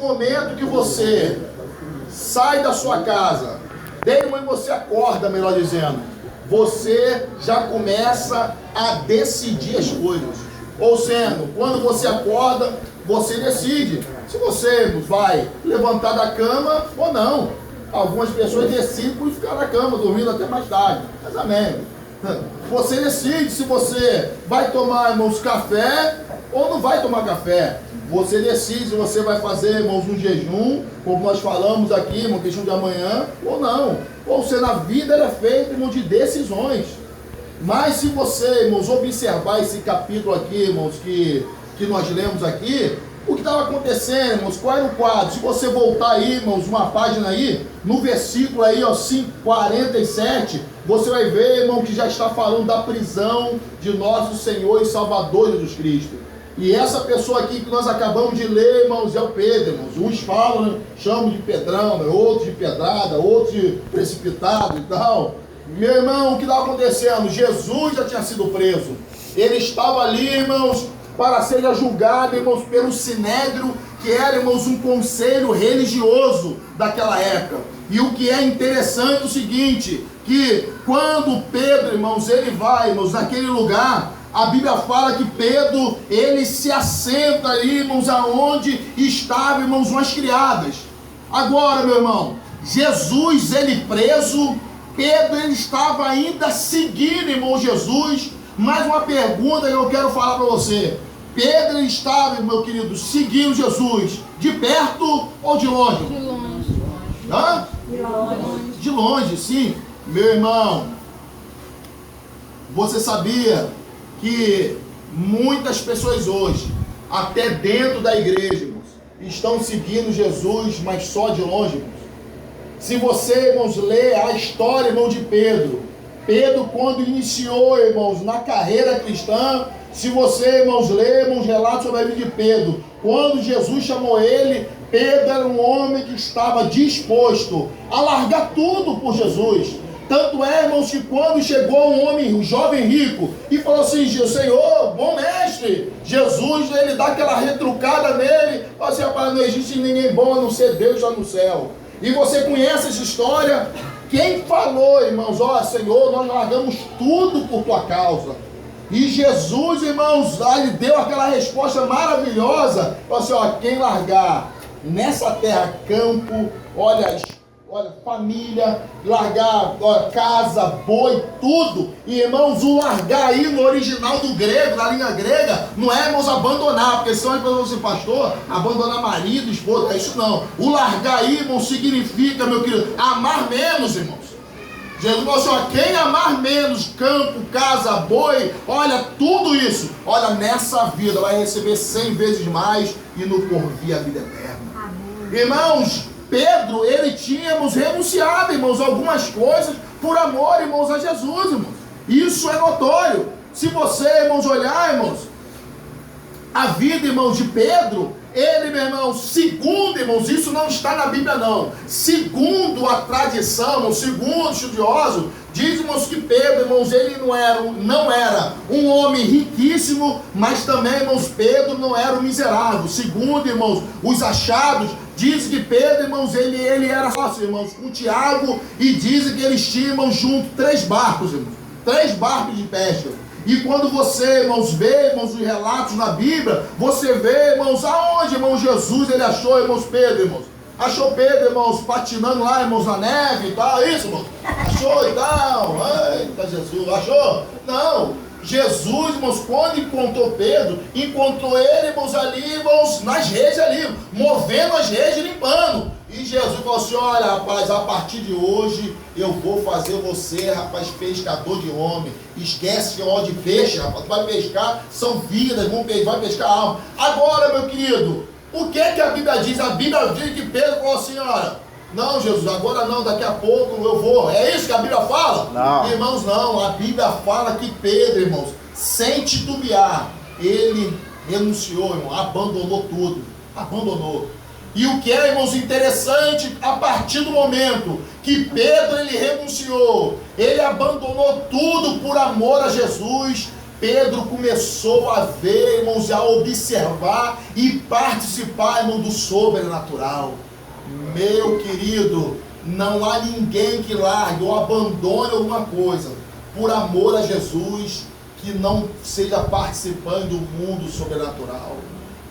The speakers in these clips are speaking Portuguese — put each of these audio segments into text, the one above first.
momento que você sai da sua casa, desde o momento que você acorda, melhor dizendo, você já começa a decidir as coisas. Ou sendo, quando você acorda, você decide se você vai levantar da cama ou não. Algumas pessoas decidem por ficar na cama, dormindo até mais tarde. Mas amém. Você decide se você vai tomar, irmãos, café ou não vai tomar café. Você decide se você vai fazer, irmãos, um jejum, como nós falamos aqui, uma questão de amanhã, ou não. Ou seja, na vida ela é feita, irmão, de decisões. Mas se você, irmãos, observar esse capítulo aqui, irmãos, que nós lemos aqui, o que estava acontecendo, irmãos, qual era o quadro? Se você voltar aí, irmãos, uma página aí, no versículo aí, ó, 5:47, você vai ver, irmão, que já está falando da prisão de nosso Senhor e Salvador Jesus Cristo. E essa pessoa aqui que nós acabamos de ler, irmãos, é o Pedro, irmãos. Uns falam, né, chamam de Pedrão, né, outros de pedrada, outros de precipitado e tal. Meu irmão, o que estava acontecendo? Jesus já tinha sido preso. Ele estava ali, irmãos, para ser julgado, irmãos, pelo Sinédrio, que era, irmãos, um conselho religioso daquela época. E o que é interessante é o seguinte, que quando Pedro, irmãos, ele vai, irmãos, naquele lugar, a Bíblia fala que Pedro, ele se assenta ali, irmãos, aonde estavam, irmãos, umas criadas. Agora, meu irmão, Jesus, ele preso, Pedro, ele estava ainda seguindo, irmão, Jesus. Mais uma pergunta que eu quero falar para você. Pedro, ele estava, meu querido, seguindo Jesus de perto ou de longe? De longe. Hã? De longe. De longe, sim. Meu irmão, você sabia que muitas pessoas hoje, até dentro da igreja, irmãos, estão seguindo Jesus, mas só de longe, irmãos? Se você, irmãos, ler a história, irmão, de Pedro, quando iniciou, irmãos, na carreira cristã, se você, irmãos, ler, irmãos, relatos sobre a vida de Pedro, quando Jesus chamou ele, Pedro era um homem que estava disposto a largar tudo por Jesus. Tanto é, irmãos, que quando chegou um homem, um jovem rico, e falou assim, Senhor, bom mestre, Jesus, ele dá aquela retrucada nele, falou assim, rapaz, não existe ninguém bom a não ser Deus lá no céu. E você conhece essa história? Quem falou, irmãos, ó, Senhor, nós largamos tudo por tua causa. E Jesus, irmãos, ele deu aquela resposta maravilhosa, falou assim, ó, quem largar nessa terra, campo, olha, família, largar casa, boi, tudo. E, irmãos, o largar aí no original do grego, na língua grega, não é, irmãos, abandonar, porque senão as pessoas assim, pastor, abandonar marido, esposa, é isso não. O largar aí, irmão, significa, meu querido, amar menos, irmãos. Jesus falou assim, ó, quem amar menos, campo, casa, boi, olha, tudo isso, olha, nessa vida vai receber 100 vezes mais e no porvir a vida eterna. Amém. Irmãos, Pedro, ele tínhamos renunciado, irmãos, algumas coisas por amor, irmãos, a Jesus, irmãos. Isso é notório. Se você, irmãos, olhar, irmãos, a vida, irmãos, de Pedro, ele, meu irmão, segundo, irmãos, isso não está na Bíblia, não. Segundo a tradição, segundo o estudioso, diz, irmãos, que Pedro, irmãos, ele não era um homem riquíssimo, mas também, irmãos, Pedro não era um miserável. Segundo, irmãos, os achados, dizem que Pedro, irmãos, ele era sócio, irmãos, com Tiago, e dizem que eles tinham junto 3 barcos, irmãos, 3 barcos de pesca. E quando você, irmãos, vê, irmãos, os relatos na Bíblia, você vê, irmãos, aonde, irmãos, Jesus, ele achou, irmãos, Pedro, irmãos. Achou Pedro, irmãos, patinando lá, irmãos, na neve e tal, isso, irmãos. Achou e tal, eita Jesus, achou? Não. Jesus, irmãos, quando encontrou Pedro, encontrou ele, irmãos, ali, irmãos, nas redes ali, movendo as redes, limpando. E Jesus falou assim, olha, rapaz, a partir de hoje eu vou fazer você, rapaz, pescador de homem. Esquece ó de peixe, rapaz, tu vai pescar, são vidas, vai pescar alma. Agora, meu querido, o que a Bíblia diz? A Bíblia diz que Pedro falou assim, olha, não, Jesus, agora não, daqui a pouco eu vou. É isso que a Bíblia fala? Não. Irmãos, não, a Bíblia fala que Pedro, irmãos, sem titubear, ele renunciou, irmão, abandonou tudo, abandonou. E o que é, irmãos, interessante, a partir do momento que Pedro, ele renunciou, ele abandonou tudo por amor a Jesus, Pedro começou a ver, irmãos, a observar e participar, irmão, do sobrenatural. Meu querido, não há ninguém que largue ou abandone alguma coisa por amor a Jesus que não seja participando do mundo sobrenatural.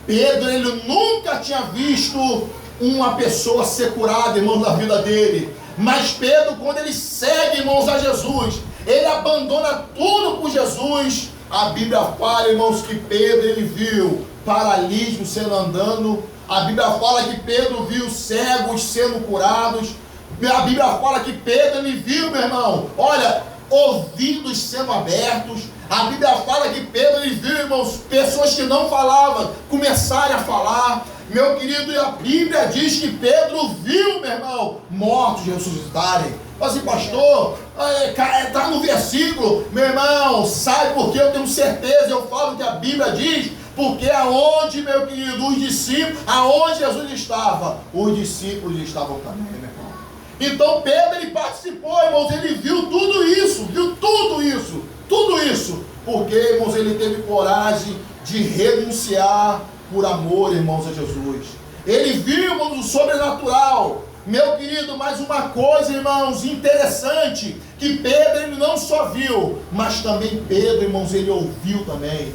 Pedro, ele nunca tinha visto uma pessoa ser curada, irmãos, na vida dele. Mas Pedro, quando ele segue, irmãos, a Jesus, ele abandona tudo por Jesus. A Bíblia fala, irmãos, que Pedro, ele viu paralítico sendo andando. A Bíblia fala que Pedro viu cegos sendo curados. A Bíblia fala que Pedro, ele viu, meu irmão, olha, ouvidos sendo abertos. A Bíblia fala que Pedro, ele viu, irmãos, pessoas que não falavam começarem a falar. Meu querido, e a Bíblia diz que Pedro viu, meu irmão, mortos ressuscitarem. Assim, pastor, está no versículo, meu irmão, sabe por que eu tenho certeza? Eu falo que a Bíblia diz, porque aonde, meu querido, os discípulos, aonde Jesus estava, os discípulos estavam também, meu irmão. Então Pedro, ele participou, irmãos, ele viu tudo isso, tudo isso, porque, irmãos, ele teve coragem de renunciar por amor, irmãos, a Jesus. Ele viu, irmãos, o sobrenatural. Meu querido, mais uma coisa, irmãos, interessante, que Pedro, ele não só viu, mas também Pedro, irmãos, ele ouviu também.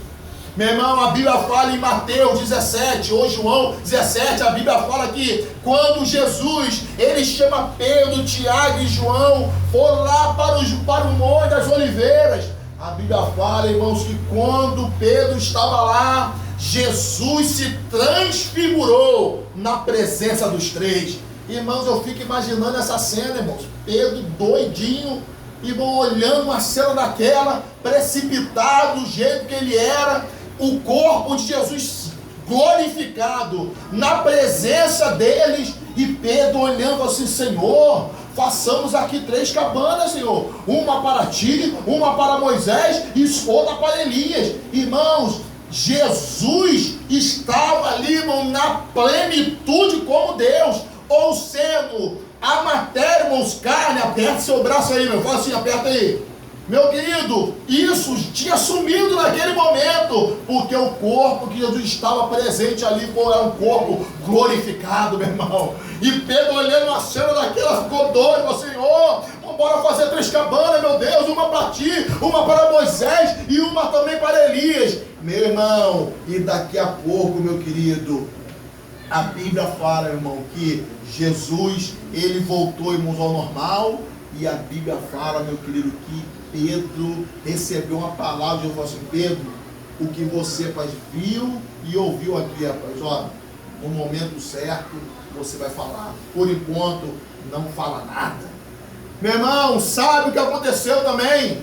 Meu irmão, a Bíblia fala em Mateus 17, ou João 17, a Bíblia fala que quando Jesus, ele chama Pedro, Tiago e João, foram lá para o Monte das Oliveiras. A Bíblia fala, irmãos, que quando Pedro estava lá, Jesus se transfigurou na presença dos três. Irmãos, eu fico imaginando essa cena, irmãos. Pedro doidinho, irmão, olhando uma cena daquela, precipitado do jeito que ele era, o corpo de Jesus glorificado na presença deles, e Pedro olhando assim: Senhor, façamos aqui 3 cabanas, Senhor, uma para ti, uma para Moisés e outra para Elias. Irmãos, Jesus estava ali, irmão, na plenitude como Deus, ou sendo a matéria, irmãos, carne. Aperta seu braço aí, meu, fala assim, aperta aí. Meu querido, isso tinha sumido naquele momento, porque o corpo que Jesus estava presente ali era um corpo glorificado, meu irmão. E Pedro, olhando a cena daquela, ficou doido, falou: Senhor, bora fazer 3 cabanas, meu Deus, uma para ti, uma para Moisés e uma também para Elias. Meu irmão, e daqui a pouco, meu querido, a Bíblia fala, irmão, que Jesus, ele voltou, irmãos, ao normal. E a Bíblia fala, meu querido, que Pedro recebeu uma palavra. Jesus falou assim: Pedro, o que você viu e ouviu aqui, rapaz, ó, no momento certo você vai falar. Por enquanto, não fala nada. Meu irmão, sabe o que aconteceu também?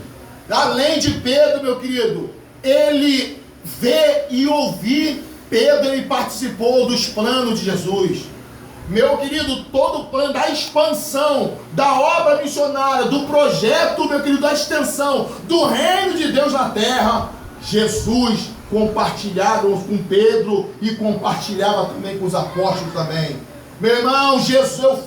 Além de Pedro, meu querido, ele vê e ouvir. Pedro, ele participou dos planos de Jesus. Meu querido, todo o plano da expansão, da obra missionária, do projeto, meu querido, da extensão do reino de Deus na terra, Jesus compartilhava com Pedro e compartilhava também com os apóstolos também. Meu irmão, Jesus,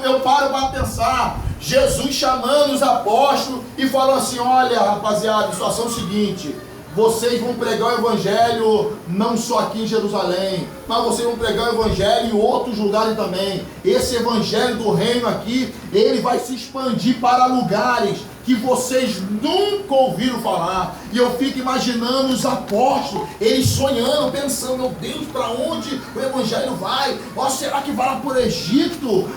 eu paro para pensar, Jesus chamando os apóstolos e falando assim: olha, rapaziada, a situação é o seguinte, vocês vão pregar o evangelho não só aqui em Jerusalém, mas vocês vão pregar o evangelho em outros lugares também. Esse evangelho do reino aqui, ele vai se expandir para lugares que vocês nunca ouviram falar. E eu fico imaginando os apóstolos, eles sonhando, pensando: meu Deus, para onde o evangelho vai? Ó, será que vai lá para o Egito?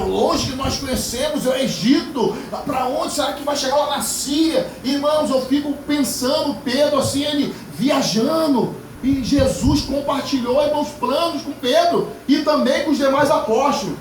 Longe que nós conhecemos é o Egito. Para onde? Será que vai chegar lá na Síria? Irmãos, eu fico pensando, Pedro assim, ele viajando, e Jesus compartilhou, irmãos, planos com Pedro e também com os demais apóstolos.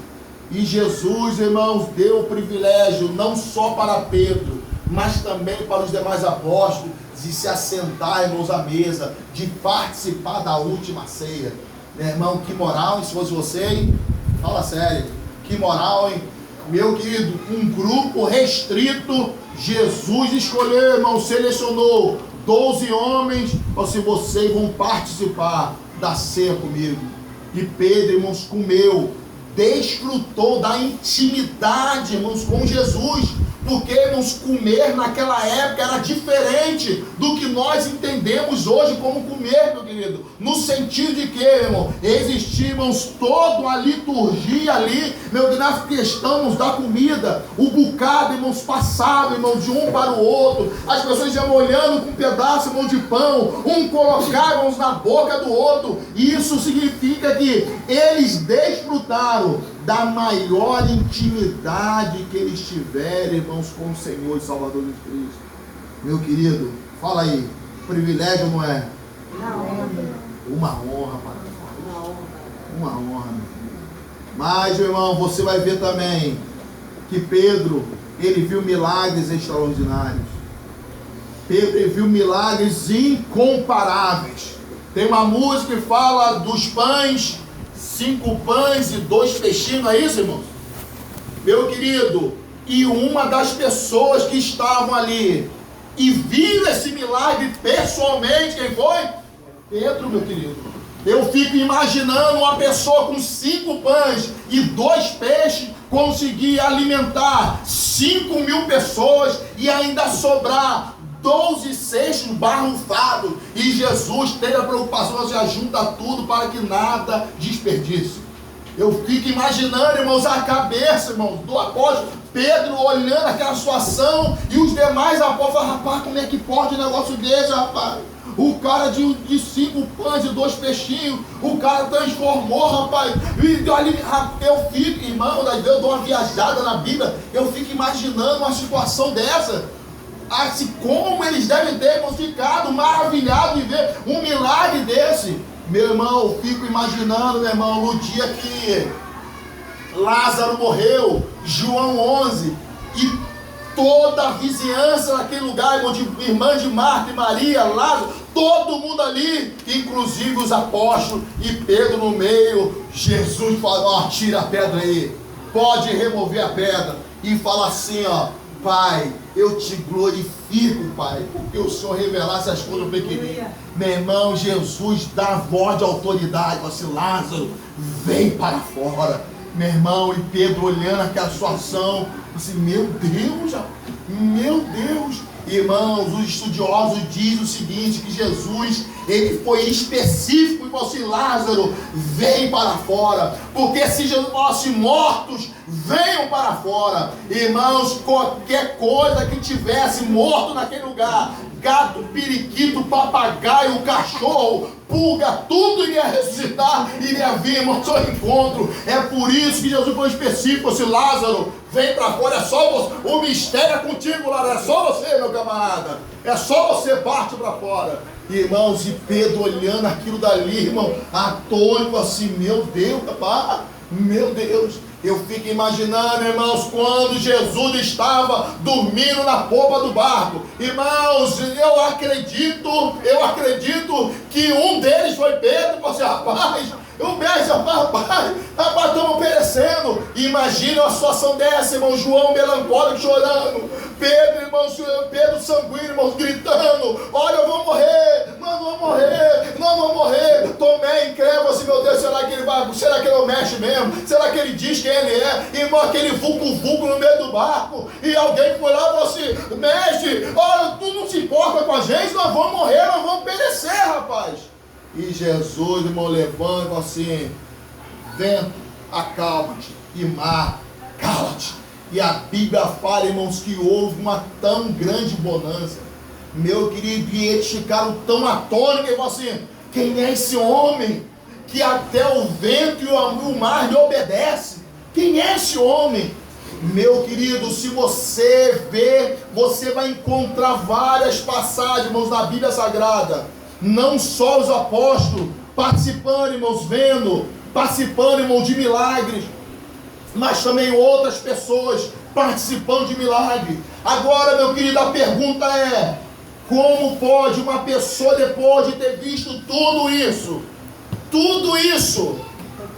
E Jesus, irmãos, deu o privilégio não só para Pedro, mas também para os demais apóstolos, de se assentar, irmãos, à mesa, de participar da última ceia. Meu irmão, que moral, hein? Se fosse você, hein? Fala sério, que moral, hein? Meu querido, um grupo restrito, Jesus escolheu, irmão, selecionou 12 homens, para se vocês vão participar da ceia comigo. E Pedro, irmãos, comeu, desfrutou da intimidade, irmãos, com Jesus, Porque, irmãos, comer naquela época era diferente do que nós entendemos hoje como comer, meu querido. No sentido de que, irmão, existia, irmãos, toda uma liturgia ali, meu Deus, na questão, irmãos, da comida. O bocado, irmãos, passava, irmãos, de um para o outro. As pessoas iam olhando com um pedaço, irmão, de pão. Um colocava, irmãos, na boca do outro. Isso significa que eles desfrutaram da maior intimidade que eles tiverem, irmãos, com o Senhor e Salvador de Cristo. Meu querido, fala aí, privilégio não é? Uma honra, Pai. Uma honra. Mas, meu irmão, você vai ver também que Pedro, ele viu milagres extraordinários. Pedro, ele viu milagres incomparáveis. Tem uma música que fala dos pães, 5 pães e 2 peixinhos, não é isso, irmãos? Meu querido, e uma das pessoas que estavam ali e viram esse milagre pessoalmente, quem foi? Pedro, meu querido. Eu fico imaginando uma pessoa com 5 pães e 2 peixes conseguir alimentar 5.000 pessoas e ainda sobrar 12 cestos barrufados, e Jesus teve a preocupação de ajuntar tudo para que nada desperdício. Eu fico imaginando, irmãos, a cabeça, irmãos, do apóstolo Pedro olhando aquela situação, e os demais apóstolos falando: rapaz, como é que pode um negócio desse, rapaz? O cara de 5 pães e 2 peixinhos, o cara transformou, rapaz. Eu fico, irmão, eu dou uma viajada na Bíblia, eu fico imaginando uma situação dessa. Assim, como eles devem ter ficado maravilhados de ver um milagre desse. Meu irmão, eu fico imaginando, meu irmão, no dia que Lázaro morreu, João 11, e toda a vizinhança naquele lugar, irmão, de irmã de Marta e Maria, Lázaro, todo mundo ali, inclusive os apóstolos e Pedro no meio. Jesus falou: ó, tira a pedra aí, pode remover a pedra, e fala assim, ó: Pai, eu te glorifico, Pai, porque o Senhor revelasse as coisas pequeninas. Meu irmão, Jesus dá voz de autoridade, fala assim: Lázaro, vem para fora. Meu irmão, e Pedro olhando aquela situação, assim: meu Deus, meu Deus. Irmãos, os estudiosos dizem o seguinte, que Jesus, ele foi específico e falou assim: Lázaro, vem para fora. Porque se Jesus falasse: mortos, venham para fora. Irmãos, qualquer coisa que tivesse morto naquele lugar, gato, periquito, papagaio, cachorro, pulga, tudo iria ressuscitar, iria vir, irmão, ao encontro. É por isso que Jesus foi específico, assim: Lázaro, vem para fora. É só você, o mistério é contigo, Lázaro, é só você, meu camarada, é só você, parte para fora. Irmãos, e Pedro olhando aquilo dali, irmão, atônito, assim: meu Deus, rapaz, meu Deus. Eu fico imaginando, irmãos, quando Jesus estava dormindo na popa do barco. Irmãos, eu acredito que um deles foi Pedro. E falou assim: rapaz, o mestre, rapaz, estamos perecendo. Imagina uma situação dessa, irmão. João melancólico chorando, Pedro, irmãos, Pedro sanguíneo, irmãos, gritando: olha, eu vou morrer, não vou morrer, não vou morrer. Tomé incrédulo, assim: meu Deus, será que ele vai, será que ele é o mestre mesmo? Será que ele diz quem ele é? Irmão, aquele vulco no meio do barco, e alguém foi lá e falou assim: mestre, olha, tu não se importa com a gente, nós vamos morrer, nós vamos perecer, rapaz. E Jesus, irmão, levanta e fala assim: vento, acalma-te, e mar, cala-te. E a Bíblia fala, irmãos, que houve uma tão grande bonança. Meu querido, e eles ficaram tão atônitos que falaram assim: quem é esse homem que até o vento e o mar lhe obedecem? Quem é esse homem? Meu querido, se você ver, você vai encontrar várias passagens, irmãos, na Bíblia Sagrada. Não só os apóstolos participando, irmãos, participando, irmãos, de milagres, mas também outras pessoas participando de milagres. Agora, meu querido, a pergunta é: como pode uma pessoa, depois de ter visto tudo isso,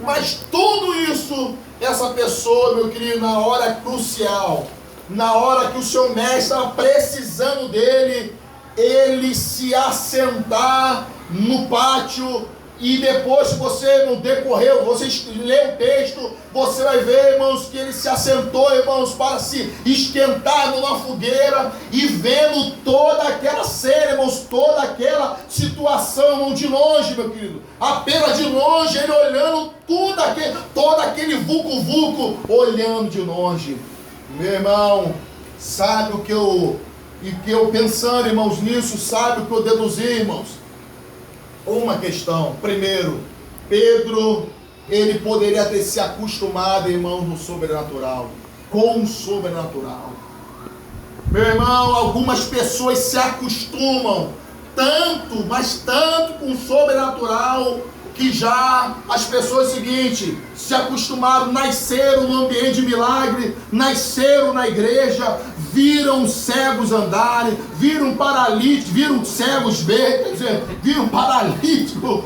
mas tudo isso, essa pessoa, meu querido, na hora crucial, na hora que o seu mestre estava precisando dele, ele se assentar no pátio E depois, se você não decorreu, você lê o texto, você vai ver, irmãos, que ele se assentou, irmãos, para se esquentar numa fogueira, e vendo toda aquela cena, irmãos, toda aquela situação, irmão, de longe, meu querido, apenas de longe, ele olhando todo aquele vulco-vulco, olhando de longe. Meu irmão, sabe o que eu pensando, irmãos, nisso, sabe o que eu deduzi, irmãos? Uma questão. Primeiro, Pedro, ele poderia ter se acostumado, irmão, no sobrenatural, com o sobrenatural. Meu irmão, algumas pessoas se acostumam tanto, mas tanto com o sobrenatural, que já as pessoas seguinte, se acostumaram, nasceram no ambiente de milagre, nasceram na igreja, viram cegos andarem, viram paralíticos, viram cegos ver, quer dizer, viram paralíticos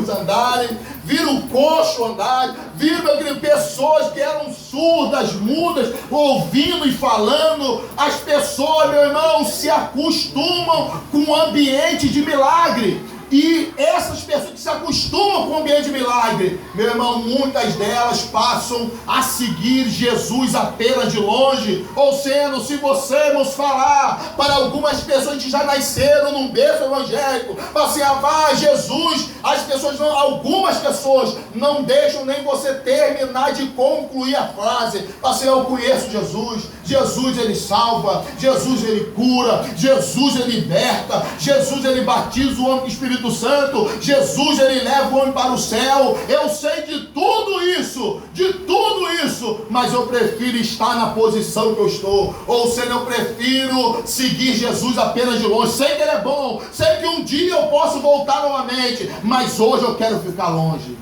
andarem, viram coxo andarem, viram, meu querido, pessoas que eram surdas, mudas, ouvindo e falando. As pessoas, meu irmão, se acostumam com o ambiente de milagre. E essas pessoas que se acostumam com o ambiente de milagre, meu irmão, muitas delas passam a seguir Jesus apenas de longe. Ou seja, se você, irmãos, falar para algumas pessoas que já nasceram num berço evangélico, assim, Jesus, algumas pessoas não deixam nem você terminar de concluir a frase. Assim, eu conheço Jesus, Jesus ele salva, Jesus ele cura, Jesus ele liberta, Jesus ele batiza o homem com o Espírito Santo, Jesus ele leva o homem para o céu. Eu sei de tudo isso, mas eu prefiro estar na posição que eu estou. Ou seja, eu prefiro seguir Jesus apenas de longe. Sei que ele é bom, sei que um dia eu posso voltar novamente, mas hoje eu quero ficar longe.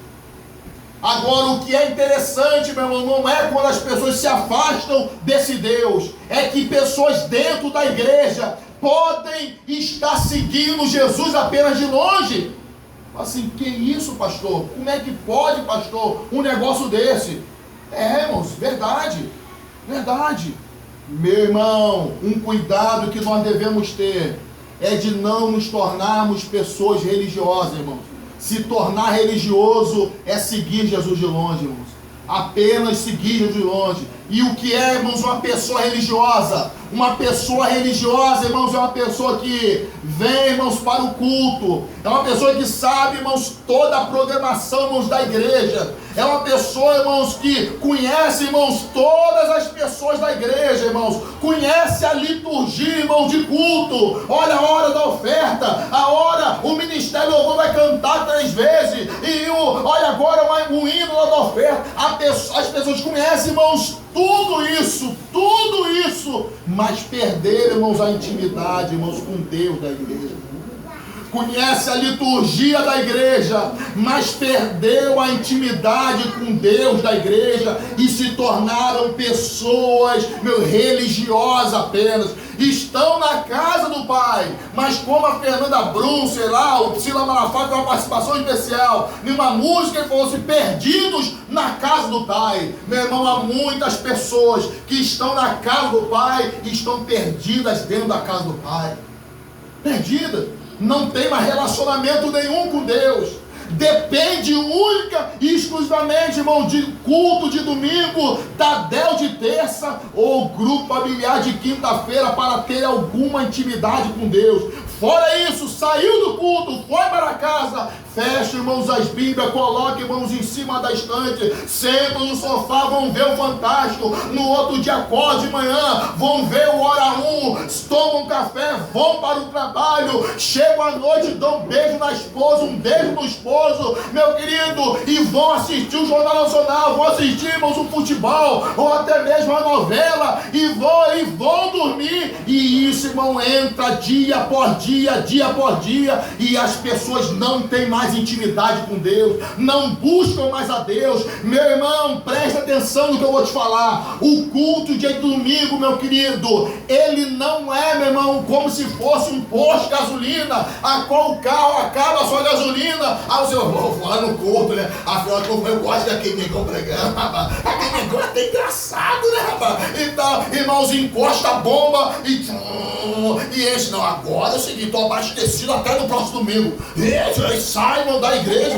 Agora, o que é interessante, meu irmão, não é quando as pessoas se afastam desse Deus, é que pessoas dentro da igreja podem estar seguindo Jesus apenas de longe. Assim, que isso, pastor? Como é que pode, pastor, um negócio desse? Irmãos, verdade. Meu irmão, um cuidado que nós devemos ter é de não nos tornarmos pessoas religiosas, irmãos. Se tornar religioso é seguir Jesus de longe, irmãos. Apenas seguir Jesus de longe. E o que é, irmãos, uma pessoa religiosa? Uma pessoa religiosa, irmãos, é uma pessoa que vem, irmãos, para o culto. É uma pessoa que sabe, irmãos, toda a programação, irmãos, da igreja. É uma pessoa, irmãos, que conhece, irmãos, todas as pessoas da igreja, irmãos. Conhece a liturgia, irmão, de culto. Olha a hora da oferta, a hora, o ministério louvor vai cantar 3 vezes. E olha agora o hino lá da oferta. As pessoas conhecem, irmãos, tudo isso, mas perderam, irmãos, a intimidade, irmãos, com Deus da igreja. Conhece a liturgia da igreja, mas perdeu a intimidade com Deus da igreja e se tornaram pessoas, religiosas apenas. Estão na casa do Pai, mas como a Fernanda Brum, sei lá, o Priscila Malafaia tem uma participação especial numa música, ele falou assim: perdidos na casa do Pai. Meu irmão, há muitas pessoas que estão na casa do Pai e estão perdidas dentro da casa do Pai. Perdidas. Não tem mais relacionamento nenhum com Deus. Depende única e exclusivamente, irmão, de culto de domingo, Tadel de terça ou grupo familiar de quinta-feira para ter alguma intimidade com Deus. Fora isso, saiu do culto, foi para casa, fecha, irmãos, as Bíblias, coloca, irmãos, em cima da estante, senta no sofá, vão ver o Fantástico, no outro dia acorda de manhã, vão ver o Hora 1, tomam um café, vão para o trabalho, chegam à noite, dão um beijo na esposa, um beijo no esposo, meu querido, e vão assistir o Jornal Nacional, vão assistir, irmãos, o futebol, ou até mesmo a novela, e vão dormir, e isso, irmão, entra dia após dia, e as pessoas não têm mais intimidade com Deus, não buscam mais a Deus. Meu irmão, presta atenção no que eu vou te falar. O culto de domingo, meu querido, ele não é, meu irmão, como se fosse um posto de gasolina, a qual o carro acaba a sua gasolina. Você, vou lá no culto, né? Afinal, eu gosto daquele negócio pregando, rapaz. Aquele negócio é até engraçado, né, rapaz? Então, irmãos, encosta a bomba e enche. Não, agora é o seguinte, estou abastecido até no próximo domingo. E sai sai, irmão, da igreja.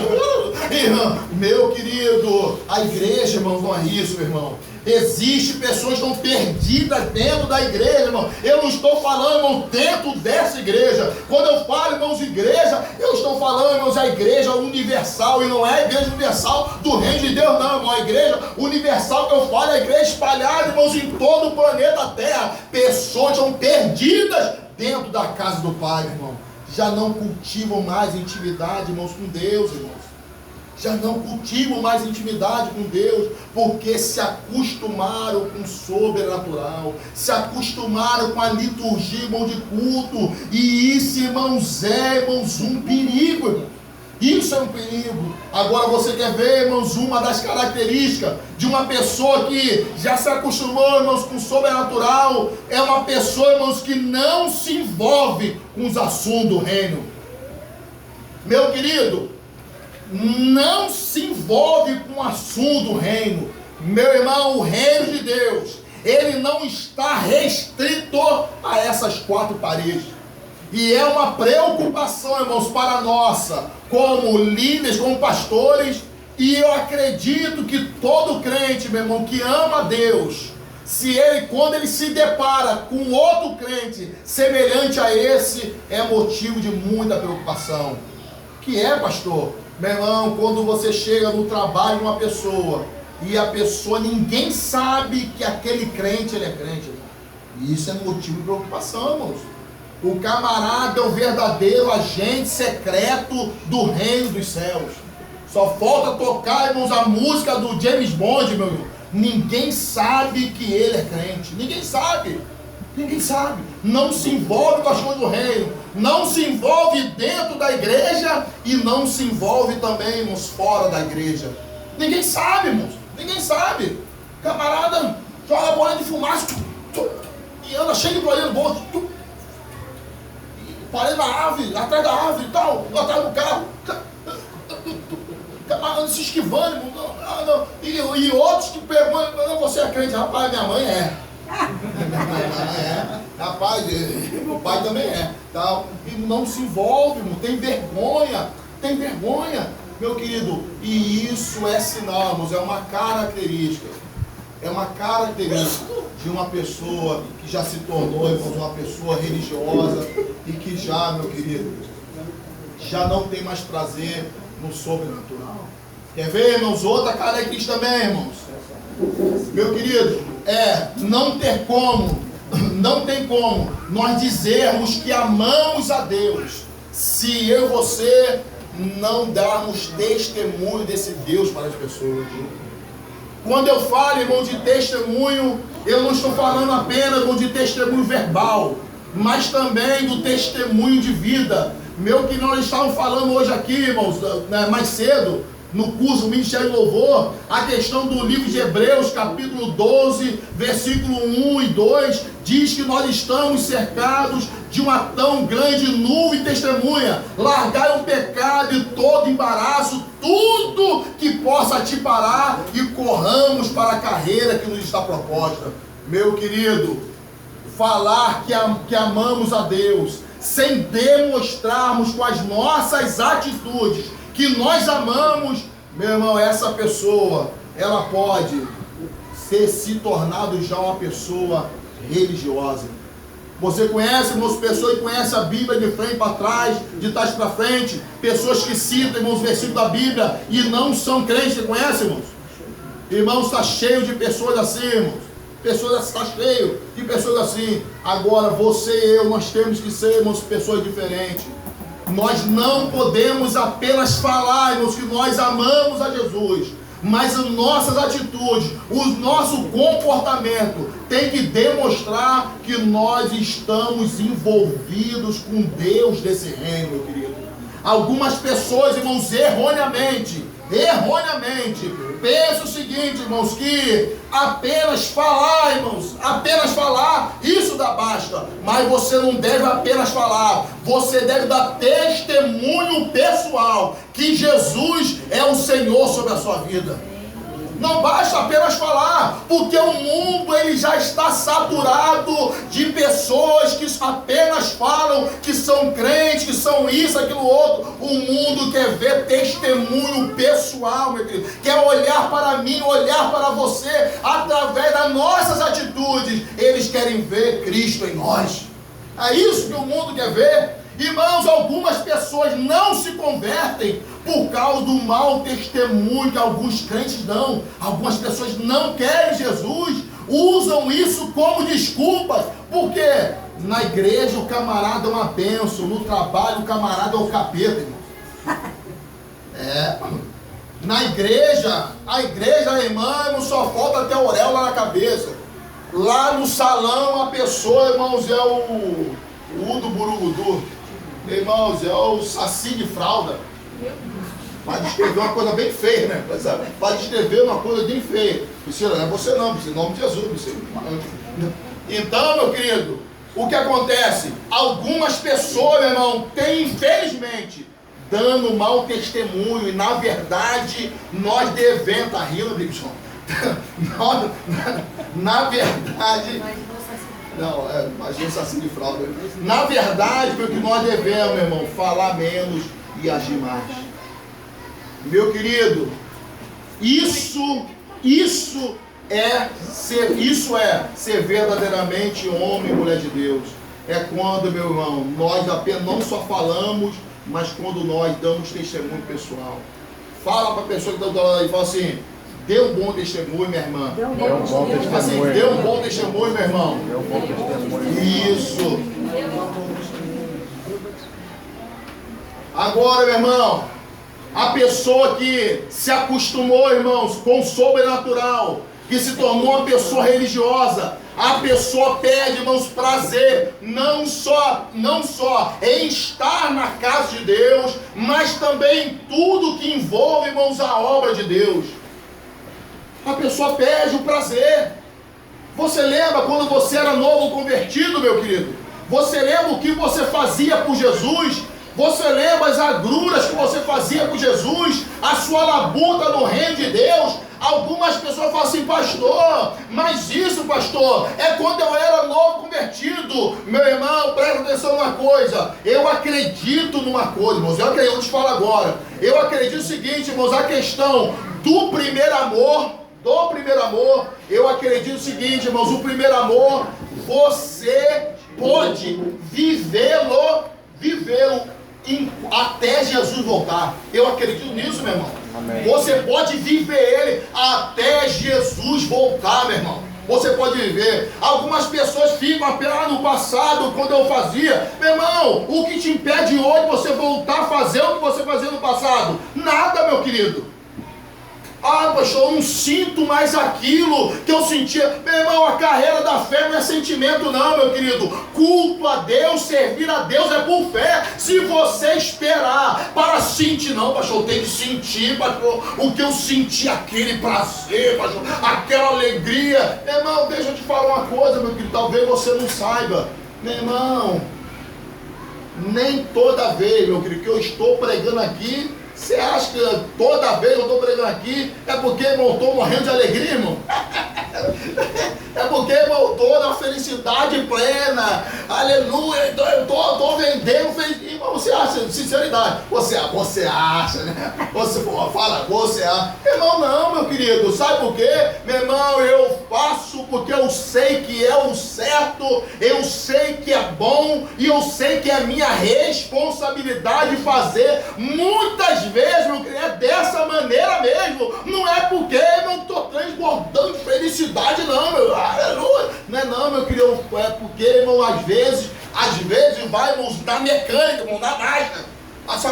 Irmão, meu querido, a igreja, irmão, não é isso, meu irmão. Existem pessoas que estão perdidas dentro da igreja, irmão. Eu não estou falando, irmão, dentro dessa igreja. Quando eu falo, irmãos, igreja, eu estou falando, irmãos, a igreja universal. E não é a igreja universal do reino de Deus, não, irmão. A igreja universal que eu falo é a igreja espalhada, irmãos, em todo o planeta Terra. Pessoas estão perdidas dentro da casa do Pai, irmão. Já não cultivam mais intimidade, irmãos, com Deus, irmãos. Já não cultivam mais intimidade com Deus, porque se acostumaram com o sobrenatural, se acostumaram com a liturgia, irmão, de culto, e isso, irmãos, irmãos, um perigo, irmão. Isso é um perigo. Agora você quer ver, irmãos, uma das características de uma pessoa que já se acostumou, irmãos, com o sobrenatural, é uma pessoa, irmãos, que não se envolve com os assuntos do reino. Meu querido, não se envolve com o assunto do reino. Meu irmão, o reino de Deus, ele não está restrito a essas quatro paredes. E é uma preocupação, irmãos, para nossa, como líderes, como pastores, e eu acredito que todo crente, meu irmão, que ama a Deus, quando ele se depara com outro crente semelhante a esse, é motivo de muita preocupação. Que é, pastor? Meu irmão, quando você chega no trabalho de uma pessoa e a pessoa, ninguém sabe que aquele crente, ele é crente. Isso é motivo de preocupação, irmãos. O camarada é o verdadeiro agente secreto do reino dos céus. Só falta tocar, irmãos, a música do James Bond, meu irmão. Ninguém sabe que ele é crente. Ninguém sabe. Ninguém sabe. Não se envolve com as coisas do reino. Não se envolve dentro da igreja e não se envolve também, irmãos, fora da igreja. Ninguém sabe, irmãos. Ninguém sabe. Camarada joga bola de fumaça e anda cheio de bolinha no bolso. Parei na árvore, atrás da árvore e tal, atrás do carro. Camarada se esquivando, irmão. Não. E outros que perguntam, não, você é crente? Rapaz, minha mãe é. Rapaz, meu pai também é, tal. E não se envolve, irmão. Tem vergonha, meu querido. E isso é sinal, irmãos, é uma característica de uma pessoa que já se tornou, irmãos, uma pessoa religiosa e que já, meu querido, já não tem mais prazer no sobrenatural. Quer ver, irmãos, outra característica também, irmãos? Meu querido, não tem como nós dizermos que amamos a Deus se eu e você não darmos testemunho desse Deus para as pessoas. Quando eu falo, irmão, de testemunho, eu não estou falando apenas, irmão, de testemunho verbal, mas também do testemunho de vida. Meu, que nós estávamos falando hoje aqui, irmãos, mais cedo, no curso Ministério do Louvor, a questão do livro de Hebreus, capítulo 12, versículo 1 e 2, diz que nós estamos cercados de uma tão grande nuvem de testemunha. Largai o pecado e todo embaraço, tudo que possa te parar, e corramos para a carreira que nos está proposta. Meu querido, falar que amamos a Deus, sem demonstrarmos com as nossas atitudes que nós amamos, meu irmão, essa pessoa, ela pode se tornado já uma pessoa religiosa. Você conhece, irmãos, pessoas que conhecem a Bíblia de frente para trás, de trás para frente, pessoas que citam, irmãos, versículos da Bíblia e não são crentes. Você conhece, irmãos? Irmãos, está cheio de pessoas assim, irmãos. Está cheio de pessoas assim. Agora, você e eu, nós temos que ser, irmãos, pessoas diferentes. Nós não podemos apenas falar, irmãos, que nós amamos a Jesus, mas as nossas atitudes, o nosso comportamento tem que demonstrar que nós estamos envolvidos com Deus desse reino, meu querido. Algumas pessoas, irmãos, erroneamente, pensa o seguinte, irmãos, que apenas falar, irmãos, isso dá basta. Mas você não deve apenas falar, você deve dar testemunho pessoal que Jesus é o Senhor sobre a sua vida. Não basta apenas falar, porque o mundo ele já está saturado de pessoas que apenas falam que são crentes, que são isso, aquilo, outro. O mundo quer ver testemunho pessoal, meu querido. Quer olhar para mim, olhar para você, através das nossas atitudes. Eles querem ver Cristo em nós. É isso que o mundo quer ver. Irmãos, algumas pessoas não se convertem por causa do mau testemunho que alguns crentes dão. Algumas pessoas não querem Jesus, usam isso como desculpas, porque na igreja o camarada é uma bênção, no trabalho o camarada é o capeta, irmão. Na igreja, a irmã, só falta ter auréola na cabeça. Lá no salão a pessoa, irmãos, é o Udo Burugudu. Irmãos, é o saci de fralda. Para descrever uma coisa bem feia, né? Para descrever uma coisa bem feia. Priscila, não é você não, Priscila, em nome de Jesus, Priscila. Então, meu querido, o que acontece? Algumas pessoas, meu irmão, têm, infelizmente, dando mau testemunho. E na verdade, nós devemos... Tá rindo, Bibson? Na verdade... Não, imagina isso assim de fralda. Na verdade, o que nós devemos, meu irmão, falar menos e agir mais. Meu querido, isso é ser verdadeiramente homem e mulher de Deus. É quando, meu irmão, nós apenas não só falamos, mas quando nós damos testemunho pessoal. Fala para a pessoa que está do lado aí e fala assim: dê um bom testemunho, minha irmã. Dê um bom testemunho. Assim, dê um bom testemunho, meu irmão. Dê um bom testemunho. Isso. Agora, meu irmão, a pessoa que se acostumou, irmãos, com o sobrenatural, que se tornou uma pessoa religiosa, a pessoa perde, irmãos, prazer, não só em estar na casa de Deus, mas também em tudo que envolve, irmãos, a obra de Deus. A pessoa perde o prazer. Você lembra quando você era novo convertido, meu querido? Você lembra o que você fazia por Jesus? Você lembra as agruras que você fazia por Jesus? A sua labuta no reino de Deus? Algumas pessoas falam assim: pastor, mas isso, pastor, é quando eu era novo convertido. Meu irmão, presta atenção numa coisa. Eu acredito numa coisa, irmãos. Eu te falo agora. Eu acredito o seguinte, irmãos, a questão do primeiro amor, eu acredito o seguinte, irmãos, o primeiro amor, você pode vivê-lo até Jesus voltar. Eu acredito nisso, meu irmão. Amém. Você pode viver ele até Jesus voltar, meu irmão. Você pode viver. Algumas pessoas ficam apenas no passado, quando eu fazia. Meu irmão, o que te impede hoje você voltar a fazer o que você fazia no passado? Nada, meu querido. Ah, pastor, eu não sinto mais aquilo que eu sentia. Meu irmão, a carreira da fé não é sentimento não, meu querido. Culto a Deus, servir a Deus é por fé. Se você esperar para sentir, não, pastor, eu tenho que sentir, pastor, o que eu senti, aquele prazer, pastor, aquela alegria. Meu irmão, deixa eu te falar uma coisa, meu querido, talvez você não saiba. Meu irmão, nem toda vez, meu querido, que eu estou pregando aqui, você acha que toda vez que eu estou pregando aqui é porque, irmão, eu estou morrendo de alegria, irmão? É porque, irmão, eu estou na felicidade plena. Aleluia. Então eu estou vendendo feliz. Irmão, você acha, sinceridade, você acha, né? Você fala, você acha. Irmão, não, meu querido. Sabe por quê? Meu irmão, eu faço porque eu sei que é o certo, eu sei que é bom e eu sei que é minha responsabilidade fazer. Muitas vezes, meu querido, é dessa maneira mesmo. Não é porque eu não estou transbordando de felicidade, não, meu. Aleluia. Não é não, meu querido. É porque, irmão, às vezes vai, irmão, na mecânica, irmão, na marcha. Às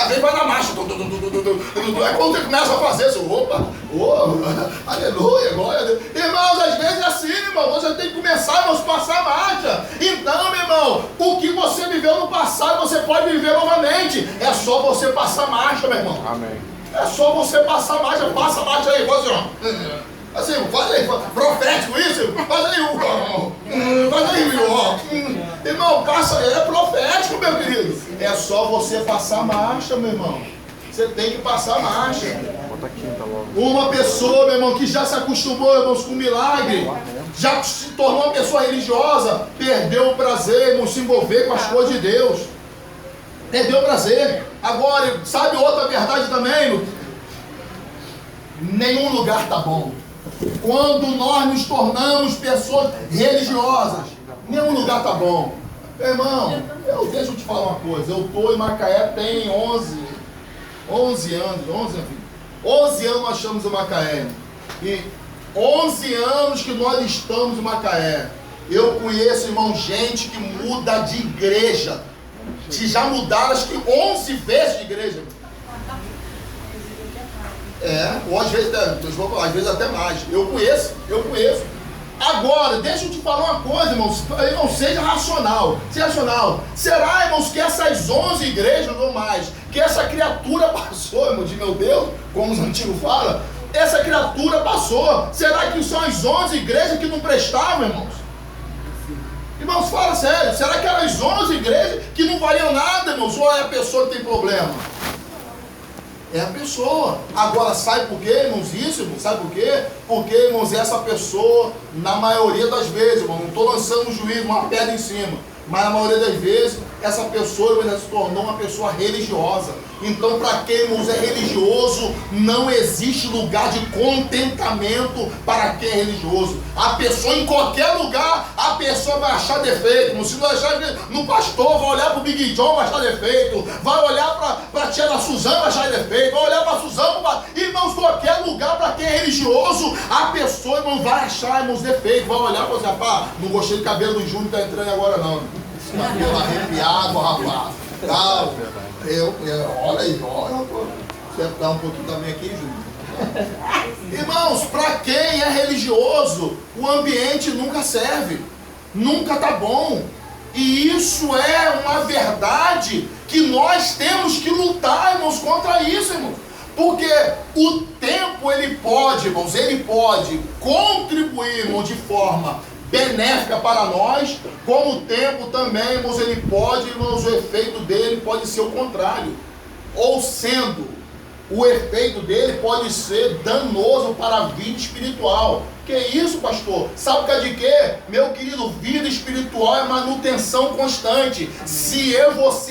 vezes vai na marcha. É quando você começa a fazer isso. Opa, aleluia, glória a Deus. Irmãos, às vezes é assim, irmão. Você tem que começar, irmãos, passar a marcha. Então, meu irmão, o que você viveu no passado, você pode viver novamente. É só você passar a marcha, meu irmão. Amém. É só você passar a marcha. Passa a marcha aí, você, ó. Assim, faz aí, profético isso, faz aí, irmão, passa, é profético, meu querido. É só você passar a marcha, meu irmão. Você tem que passar a marcha. Uma pessoa, meu irmão, que já se acostumou, irmãos, com milagre, já se tornou uma pessoa religiosa, perdeu o prazer, irmão, se envolver com as coisas de Deus. Perdeu o prazer. Agora, sabe outra verdade também, meu? Nenhum lugar tá bom. Quando nós nos tornamos pessoas religiosas, nenhum lugar tá bom. Meu irmão, deixa eu te falar uma coisa. Eu estou em Macaé tem 11 anos. 11 anos nós estamos em Macaé. E 11 anos que nós estamos em Macaé. Eu conheço, irmão, gente que muda de igreja. Que já mudaram, acho que 11 vezes de igreja. Ou às vezes até mais. Eu conheço. Agora, deixa eu te falar uma coisa, irmãos. Irmão, seja racional. Será, irmãos, que essas 11 igrejas ou mais, que essa criatura passou, irmão, de meu Deus, como os antigos falam, essa criatura passou. Será que são as 11 igrejas que não prestavam, irmãos? Irmãos, fala sério. Será que eram as 11 igrejas que não valiam nada, irmãos? Ou é a pessoa que tem problema? É a pessoa. Agora, sabe por quê, irmãos? Isso, irmãos, sabe por quê? Porque, irmãos, essa pessoa, na maioria das vezes, irmão, não estou lançando um juízo, uma pedra em cima, mas na maioria das vezes, essa pessoa, irmãos, se tornou uma pessoa religiosa. Então, para quem, irmãos, é religioso, não existe lugar de contentamento para quem é religioso. A pessoa, em qualquer lugar, a pessoa vai achar defeito. Irmão. Se não achar no pastor, vai olhar para o Big John, vai achar defeito. Vai olhar para a tia da Suzana, vai achar defeito. Vai olhar para a Suzana, irmãos, qualquer lugar para quem é religioso, a pessoa, irmão, vai achar, irmãos, defeito. Vai olhar para você, rapaz, não gostei do cabelo do Júnior que está entrando agora, não. Esse cabelo arrepiado, rapaz. Calma. Olha aí, você dá um pouquinho também aqui, Júnior. Irmãos, para quem é religioso, o ambiente nunca serve, nunca tá bom. E isso é uma verdade que nós temos que lutar, irmãos, contra isso, irmãos. Porque o tempo, ele pode contribuir, irmão, de forma benéfica para nós, como o tempo também, irmãos, ele pode, irmãos, o efeito dele pode ser o contrário. Ou sendo, o efeito dele pode ser danoso para a vida espiritual. Que isso, pastor? Sabe que é de quê? Meu querido, vida espiritual é manutenção constante. Se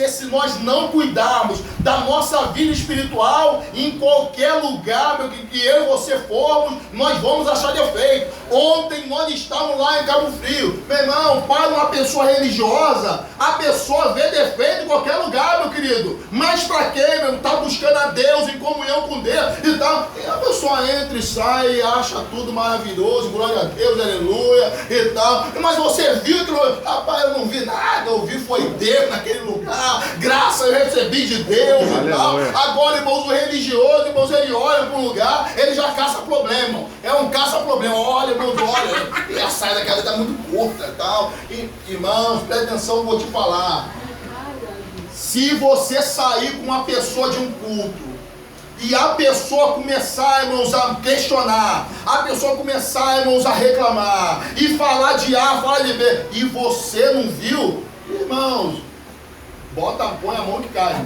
se nós não cuidarmos da nossa vida espiritual, em qualquer lugar, meu, que eu e você formos, nós vamos achar defeito. Ontem nós estávamos lá em Cabo Frio. Meu irmão, para uma pessoa religiosa, a pessoa vê defeito em qualquer lugar, meu querido. Mas para quem, meu? Está buscando a Deus, em comunhão com Deus e tal. E a pessoa entra e sai e acha tudo maravilhoso. Glória a Deus, aleluia e tal. Mas você viu, rapaz, eu não vi nada, eu vi foi Deus naquele lugar, graça eu recebi de Deus e tal. Agora, irmãos, o religioso, irmãos, ele olha para um lugar, ele já caça problema, é um caça-problema. Olha, irmãos, olha, e a saída daquela está muito curta e tal. E, irmãos, presta atenção, eu vou te falar. Se você sair com uma pessoa de um culto, e a pessoa começar, irmãos, a questionar, a pessoa começar, irmãos, a reclamar, e falar de A, falar de B, e você não viu, irmãos, põe a mão que cai.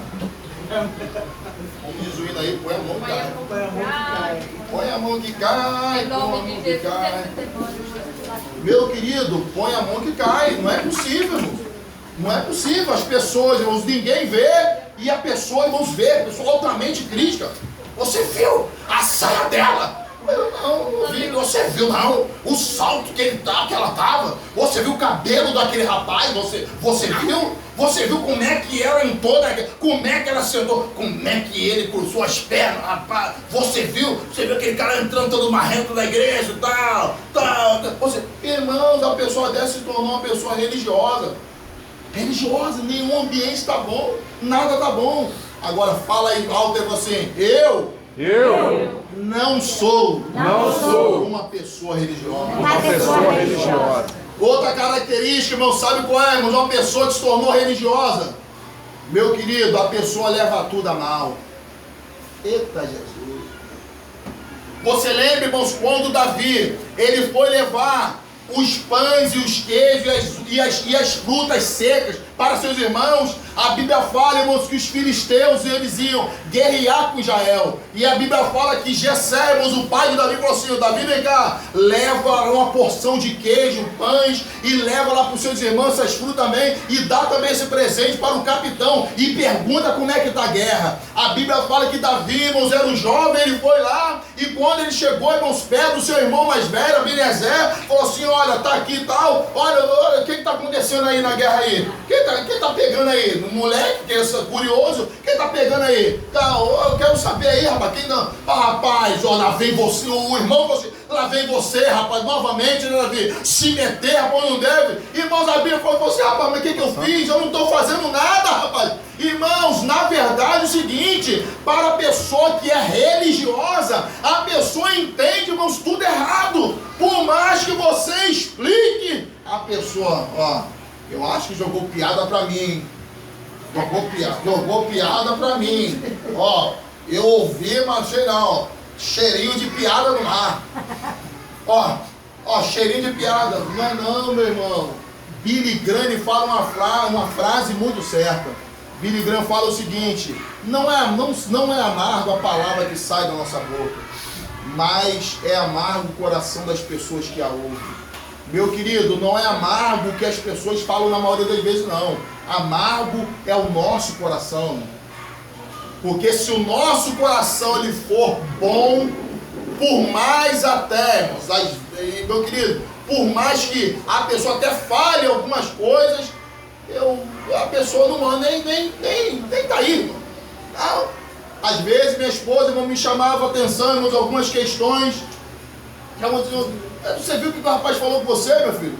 Como diz o hino aí, põe a mão que cai. Põe a mão que cai, põe a mão que cai. Meu querido, põe a mão que cai, não é possível, irmãos. Não é possível, as pessoas, irmãos, ninguém vê, e a pessoa, irmãos, vê, a pessoa altamente crítica. Você viu a saia dela? Eu não vi. Você viu não? O salto que ela tava? Você viu o cabelo daquele rapaz? Você viu? Você viu como é que ela entrou? Como é que ela sentou? Como é que ele cruzou as pernas, rapaz? Você viu? Você viu aquele cara entrando todo marrento da igreja e tal? Irmãos, a pessoa dessa se tornou uma pessoa religiosa. Nenhum ambiente está bom, nada está bom. Agora fala aí alto e assim, eu não sou uma pessoa religiosa. Outra característica, irmão, sabe qual é, irmão? Uma pessoa que se tornou religiosa. Meu querido, a pessoa leva tudo a mal. Eita Jesus. Você lembra, irmãos, quando Davi, ele foi levar os pães e os queijos e as frutas secas para seus irmãos. A Bíblia fala, irmãos, que os filisteus, eles iam guerrear com Israel. E a Bíblia fala que Jessé, irmãos, o pai de Davi, falou assim: Davi, vem cá, leva uma porção de queijo, pães, e leva lá para os seus irmãos essas frutas também, e dá também esse presente para o capitão, e pergunta como é que está a guerra. A Bíblia fala que Davi, irmãos, era um jovem, ele foi lá, e quando ele chegou, irmãos, perto do seu irmão mais velho, Abinezer, falou assim: olha, tá aqui e tal, olha, o que está acontecendo aí na guerra aí? Quem tá pegando aí? Um moleque que é curioso, quem tá pegando aí? Eu quero saber aí, rapaz, quem não? Rapaz, ó, lá vem você, o irmão, lá vem você, rapaz, novamente, né, Davi? Se meter, rapaz, não deve. Irmãos, a Bíblia falou assim: rapaz, mas o que eu fiz? Eu não estou fazendo nada, rapaz. Irmãos, na verdade é o seguinte: para a pessoa que é religiosa, a pessoa entende, irmãos, tudo errado. Por mais que você explique, a pessoa, ó, eu acho que jogou piada pra mim. Jogou piada pra mim. Ó, eu ouvi, mas sei não. Cheirinho de piada no ar. Ó, cheirinho de piada. Não é não, meu irmão. Billy Graham fala uma frase muito certa. Billy Graham fala o seguinte: não é amargo a palavra que sai da nossa boca, mas é amargo o coração das pessoas que a ouvem. Meu querido, não é amargo o que as pessoas falam na maioria das vezes, não. Amargo é o nosso coração. Porque se o nosso coração ele for bom, por mais até, meu querido, por mais que a pessoa até fale algumas coisas, a pessoa não nem tá aí. Não. Às vezes minha esposa me chamava atenção em algumas questões. Você viu o que o rapaz falou com você, meu filho?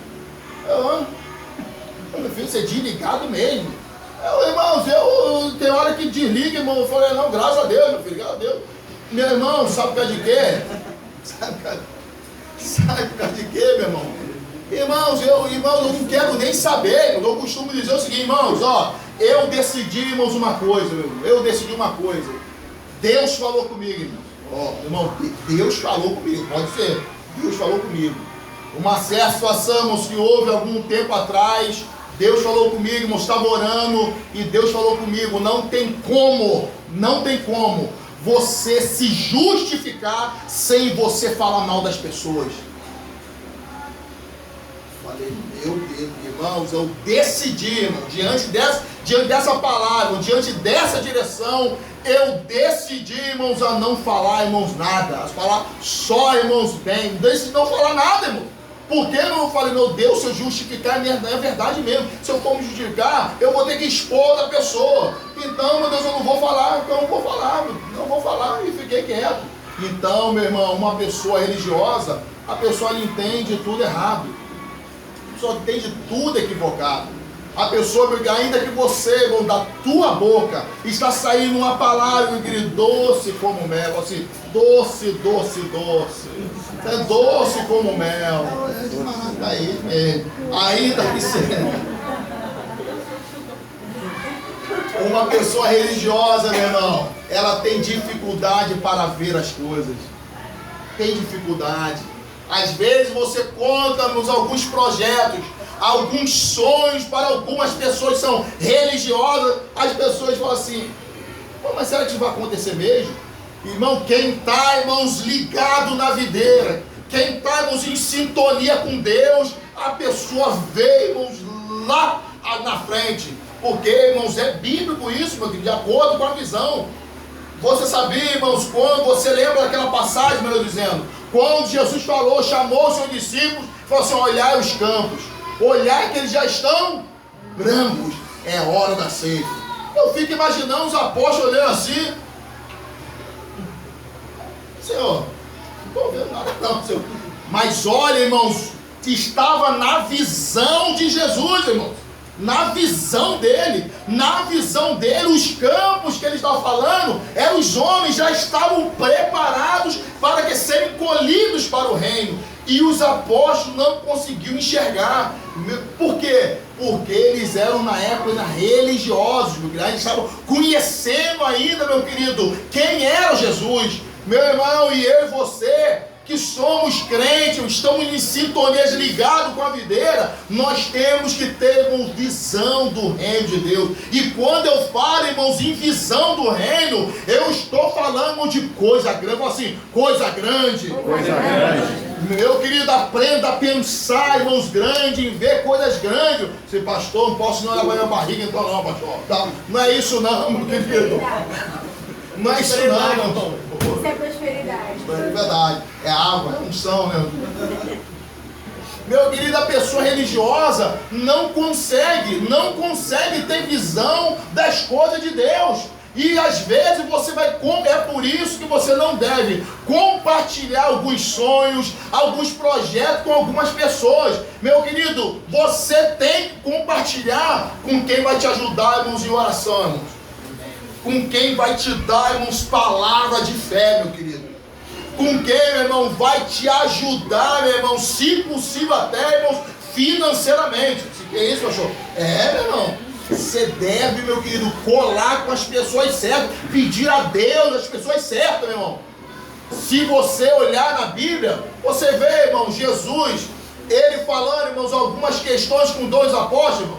Meu filho, você é desligado mesmo. Irmãos, tem hora que desliga, irmão. Eu falei: não, graças a Deus, meu filho, graças a Deus. Meu irmão, sabe por causa de quê? Sabe por causa de quê, meu irmão? Irmãos, eu não quero nem saber. Eu costumo dizer o seguinte: irmãos, ó, eu decidi, irmãos, uma coisa, meu irmão. Eu decidi uma coisa. Deus falou comigo, irmão. Ó, irmão, Deus falou comigo, pode ser. Deus falou comigo. Uma certa situação, irmãos, que houve algum tempo atrás, Deus falou comigo, irmãos, estava orando, e Deus falou comigo: não tem como você se justificar sem você falar mal das pessoas. Falei: meu Deus, irmãos, eu decidi, irmão, diante dessa palavra, diante dessa direção, eu decidi, irmãos, a não falar, irmãos, nada. A falar só, irmãos, bem. Decidi não falar nada, irmão. Por que eu falei: meu Deus, se eu justificar, é verdade mesmo. Se eu for me justificar, eu vou ter que expor da pessoa. Então, meu Deus, eu não vou falar, não vou falar, e fiquei quieto. Então, meu irmão, uma pessoa religiosa, a pessoa entende tudo errado. A pessoa entende tudo equivocado. A pessoa, ainda que você, irmão, da tua boca está saindo uma palavra, doce como mel, assim, doce. É doce como mel. Daí mesmo. Ainda que seja. Uma pessoa religiosa, meu irmão, ela tem dificuldade para ver as coisas. Tem dificuldade. Às vezes você conta-nos alguns projetos, alguns sonhos para algumas pessoas que são religiosas. As pessoas falam assim: mas será que isso vai acontecer mesmo? Irmão, quem está, irmãos, ligado na videira, quem está, irmãos, em sintonia com Deus, a pessoa vê, irmãos, lá na frente. Porque, irmãos, é bíblico isso, meu querido, de acordo com a visão. Você sabia, irmãos, quando você lembra daquela passagem, melhor dizendo, quando Jesus chamou os seus discípulos, falou assim: olhai os campos, olhai que eles já estão brancos, é hora da ceifa. Eu fico imaginando os apóstolos olhando assim: Senhor, não estou vendo nada não, Senhor. Mas olha, irmãos, estava na visão de Jesus, irmãos. Na visão dele, os campos que ele estava falando, os homens já estavam preparados para que serem colhidos para o reino. E os apóstolos não conseguiam enxergar. Por quê? Porque eles eram na época religiosos, eles estavam conhecendo ainda, meu querido, quem era Jesus. Meu irmão, e eu e você, que somos crentes, estamos em sintonias ligados com a videira, nós temos que ter, irmãos, visão do reino de Deus. E quando eu falo, irmãos, em visão do reino, eu estou falando de coisa grande, assim, coisa grande. Coisa grande. Meu querido, aprenda a pensar, irmãos, grande, em ver coisas grandes. Se pastor, não posso não olhar para minha barriga, então não, pastor. Tá? Não é isso não, meu querido. Não é isso não, irmão. Isso é prosperidade. É verdade. É água, é unção, né? Meu querido, a pessoa religiosa não consegue ter visão das coisas de Deus. E às vezes você vai, é por isso que você não deve compartilhar alguns sonhos, alguns projetos com algumas pessoas. Meu querido, você tem que compartilhar com quem vai te ajudar, irmãos, em oração, irmãos. Com quem vai te dar, irmãos, palavra de fé, meu querido. Com quem, meu irmão, vai te ajudar, meu irmão, se possível até, irmãos, financeiramente. Que é isso, pastor? Meu irmão. Você deve, meu querido, colar com as pessoas certas, pedir a Deus as pessoas certas, meu irmão. Se você olhar na Bíblia, você vê, irmão, Jesus, ele falando, irmãos, algumas questões com 2 apóstolos.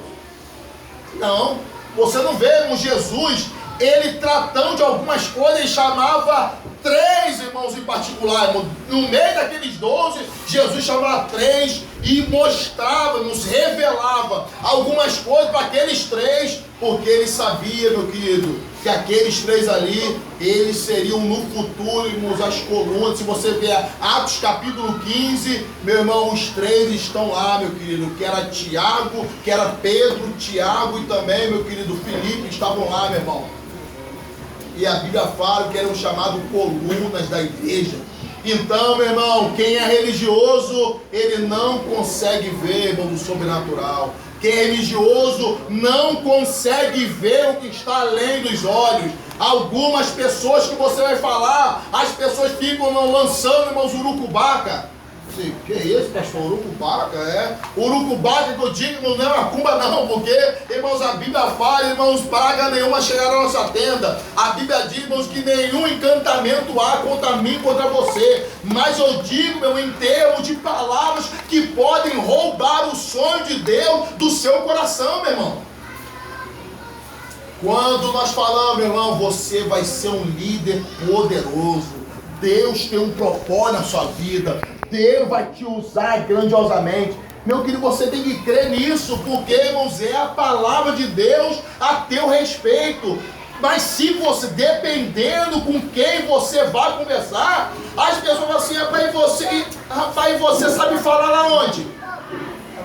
Não, você não vê, irmão, Jesus, ele tratando de algumas coisas, ele chamava 3 irmãos em particular, irmão. No meio daqueles 12, Jesus chamava 3 e mostrava, nos revelava algumas coisas para aqueles 3, porque ele sabia, meu querido, que aqueles 3 ali, eles seriam no futuro, irmãos, as colunas. Se você ver Atos capítulo 15, meu irmão, os 3 estão lá, meu querido, que era Tiago, que era Pedro, Tiago e também, meu querido, Filipe, estavam lá, meu irmão. E a Bíblia fala que eram chamados colunas da igreja. Então, meu irmão, quem é religioso, ele não consegue ver, irmão, do sobrenatural. Quem é religioso não consegue ver o que está além dos olhos. Algumas pessoas que você vai falar, as pessoas ficam lançando, irmãos, urucubaca. Que é isso, pastor? Urucubaca, Urucubaca que eu digo, irmão, não é macumba não, porque, irmãos, a Bíblia fala, irmãos, praga nenhuma chegará à nossa tenda. A Bíblia diz, irmãos, que nenhum encantamento há contra mim, contra você. Mas eu digo, meu, em termos de palavras que podem roubar o sonho de Deus do seu coração, meu irmão. Quando nós falamos, meu irmão, você vai ser um líder poderoso. Deus tem um propósito na sua vida. Deus vai te usar grandiosamente. Meu querido, você tem que crer nisso, porque, irmãos, é a palavra de Deus a teu respeito. Mas se você, dependendo com quem você vai conversar, as pessoas falam assim, rapaz, você sabe falar lá onde?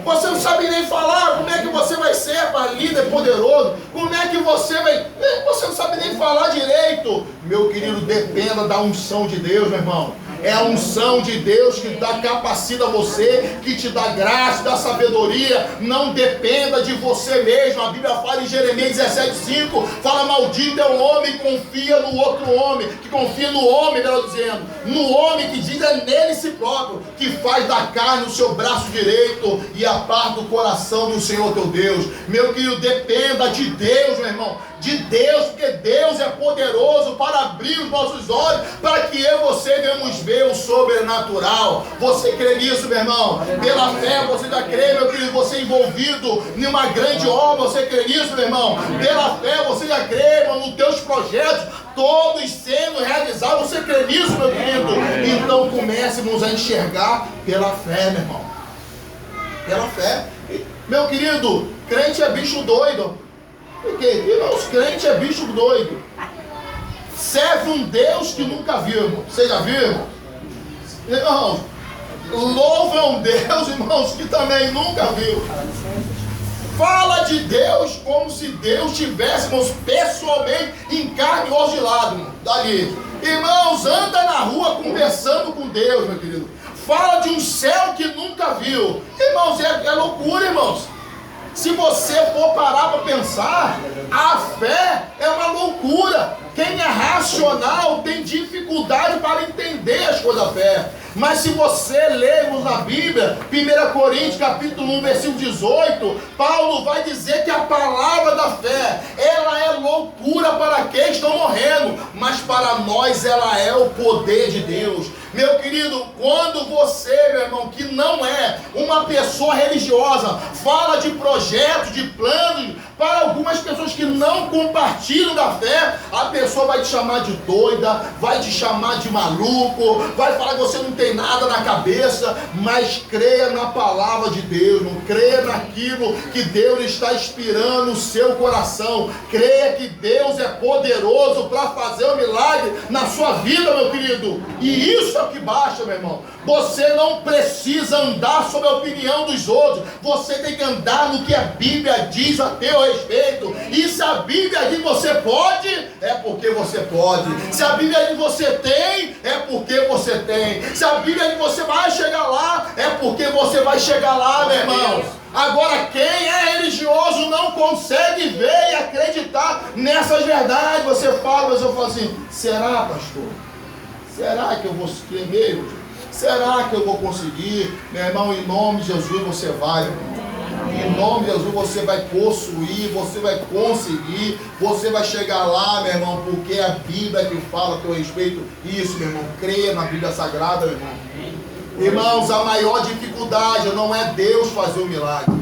Você não sabe nem falar, como é que você vai ser, rapaz, líder poderoso? Como é que você vai... Você não sabe nem falar direito. Meu querido, dependa da unção de Deus, meu irmão. É a unção de Deus que dá capacita a você, que te dá graça, dá sabedoria. Não dependa de você mesmo. A Bíblia fala em Jeremias 17:5, fala, maldito é o homem que confia no outro homem, que confia no homem, melhor dizendo, no homem que diz é nele si próprio, que faz da carne o seu braço direito e aparta o coração do Senhor teu Deus. Meu querido, dependa de Deus, meu irmão, de Deus, porque Deus é poderoso para abrir os nossos olhos, para que eu e você venhamos ver o sobrenatural. Você crê nisso, meu irmão? Pela fé você já crê, meu querido, você é envolvido em uma grande obra, você crê nisso, meu irmão? Pela fé você já crê, irmão, nos teus projetos, todos sendo realizados, você crê nisso, meu querido? Então comecemos a enxergar pela fé, meu irmão. Pela fé. Meu querido, crente é bicho doido. Porque, irmãos, crente é bicho doido. Serve um Deus que nunca viu, irmão. Você já viu, irmão? Irmãos, louva um Deus, irmãos, que também nunca viu. Fala de Deus como se Deus tivesse, irmãos, pessoalmente em carne e osso de lado, irmão, dali. Irmãos, anda na rua conversando com Deus, meu querido. Fala de um céu que nunca viu. Irmãos, é loucura, irmãos. Se você for parar para pensar, a fé é uma loucura. Quem é racional tem dificuldade para entender as coisas da fé. Mas se você lermos na Bíblia, 1 Coríntios capítulo 1, versículo 18, Paulo vai dizer que a palavra da fé, ela é loucura para quem estão morrendo, mas para nós ela é o poder de Deus. Meu querido, quando você, meu irmão, que não é uma pessoa religiosa, fala de projetos, de planos, para algumas pessoas que não compartilham da fé, a pessoa vai te chamar de doida, vai te chamar de maluco, vai falar que você não tem nada na cabeça, mas creia na palavra de Deus, não creia naquilo que Deus está inspirando o seu coração, creia que Deus é poderoso para fazer um milagre na sua vida, meu querido, e isso é o que basta, meu irmão. Você não precisa andar sob a opinião dos outros, você tem que andar no que a Bíblia diz a teu respeito, e se a Bíblia diz que você pode, é porque você pode, se a Bíblia diz que você tem, é porque você tem, se a Bíblia diz que você vai chegar lá, é porque você vai chegar lá, meu irmão. Agora, quem é religioso não consegue ver e acreditar nessas verdades. Você fala, mas eu falo assim, será, pastor? Será que eu vou crer mesmo? Será que eu vou conseguir? Meu irmão, em nome de Jesus você vai, meu irmão. Em nome de Jesus você vai possuir, você vai conseguir, você vai chegar lá, meu irmão, porque é a Bíblia que fala a teu respeito. Isso, meu irmão, creia na Bíblia Sagrada, meu irmão. Irmãos, a maior dificuldade não é Deus fazer o milagre.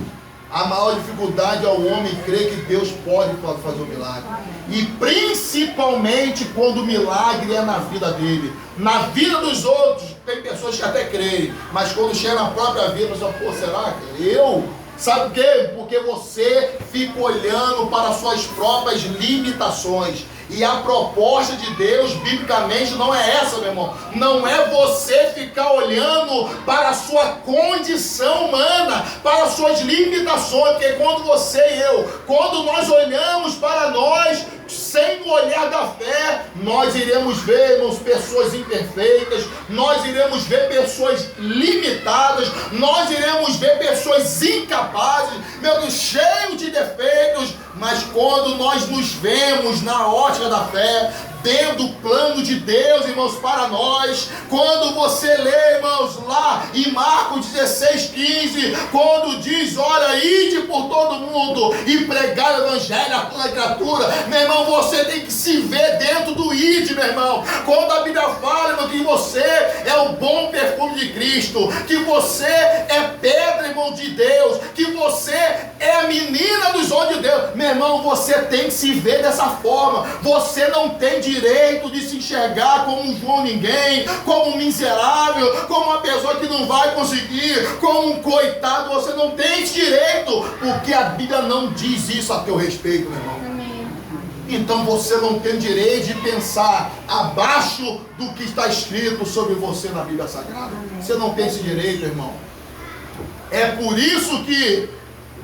A maior dificuldade é o homem crer que Deus pode fazer o milagre. E principalmente quando o milagre é na vida dele. Na vida dos outros, tem pessoas que até creem, mas quando chega na própria vida, você fala, pô, será que eu? Sabe por quê? Porque você fica olhando para as suas próprias limitações. E a proposta de Deus, biblicamente, não é essa, meu irmão. Não é você ficar olhando para a sua condição humana, para as suas limitações. Porque quando você e eu, quando nós olhamos para nós, sem o olhar da fé, nós iremos ver, irmãos, pessoas imperfeitas, nós iremos ver pessoas limitadas, nós iremos ver pessoas incapazes, meu Deus, cheios de defeitos. Mas quando nós nos vemos na ótica da fé, dentro do plano de Deus, irmãos, para nós, quando você lê, irmãos, lá em Marcos 16:15, quando diz, olha, ide por todo mundo e pregar o evangelho a toda criatura, meu irmão, você tem que se ver dentro do ide, meu irmão. Quando a Bíblia fala, irmão, que você é o bom perfume de Cristo, que você é pedra, irmão, de Deus, que você é a menina dos olhos de Deus, meu irmão, você tem que se ver dessa forma. Você não tem direito de se enxergar como um João ninguém, como um miserável, como uma pessoa que não vai conseguir, como um coitado. Você não tem esse direito, porque a Bíblia não diz isso a teu respeito, meu irmão. Amém. Então você não tem direito de pensar abaixo do que está escrito sobre você na Bíblia Sagrada. Você não tem esse direito, irmão. É por isso que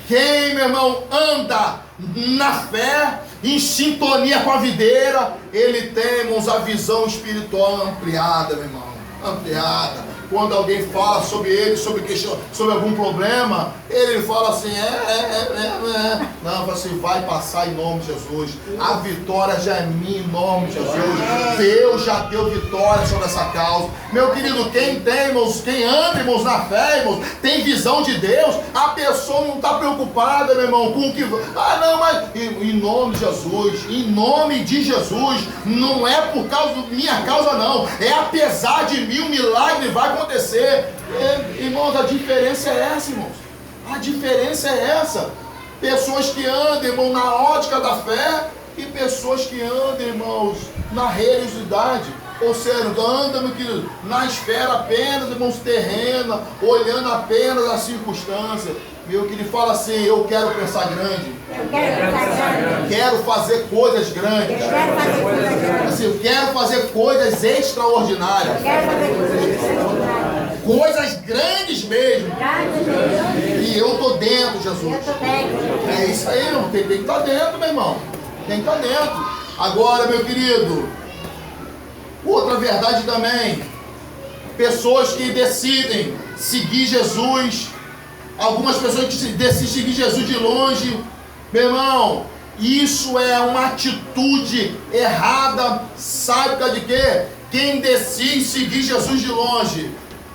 quem, meu irmão, anda na fé, em sintonia com a videira, ele tem, irmãos, a visão espiritual ampliada, meu irmão, ampliada. Quando alguém fala sobre ele, sobre algum problema, ele fala assim, não, fala assim, vai passar em nome de Jesus, a vitória já é minha em nome de Jesus, Deus já deu vitória sobre essa causa. Meu querido, quem tem, irmãos, quem anda, irmãos, na fé, irmãos, tem visão de Deus, a pessoa não está preocupada, meu irmão, com o que, não, mas em nome de Jesus, em nome de Jesus, não é por causa da minha causa não, é apesar de mim, o milagre vai acontecer. Irmãos, a diferença é essa, irmãos. A diferença é essa. Pessoas que andam, irmão, na ótica da fé e pessoas que andam, irmãos, na religiosidade. Ou seja, anda, meu querido, na esfera apenas, irmãos, terrena, olhando apenas a circunstância. Meu querido, fala assim, eu quero pensar grande. Quero fazer coisas grandes. Assim, eu quero fazer coisas extraordinárias. Coisas grandes mesmo. E eu estou dentro, Jesus. É isso aí, irmão. Tem que estar dentro, meu irmão. Tem que estar dentro. Agora, meu querido, outra verdade também. Pessoas que decidem seguir Jesus. Algumas pessoas que decidem seguir Jesus de longe. Meu irmão, isso é uma atitude errada. Sabe de quê? Quem decide seguir Jesus de longe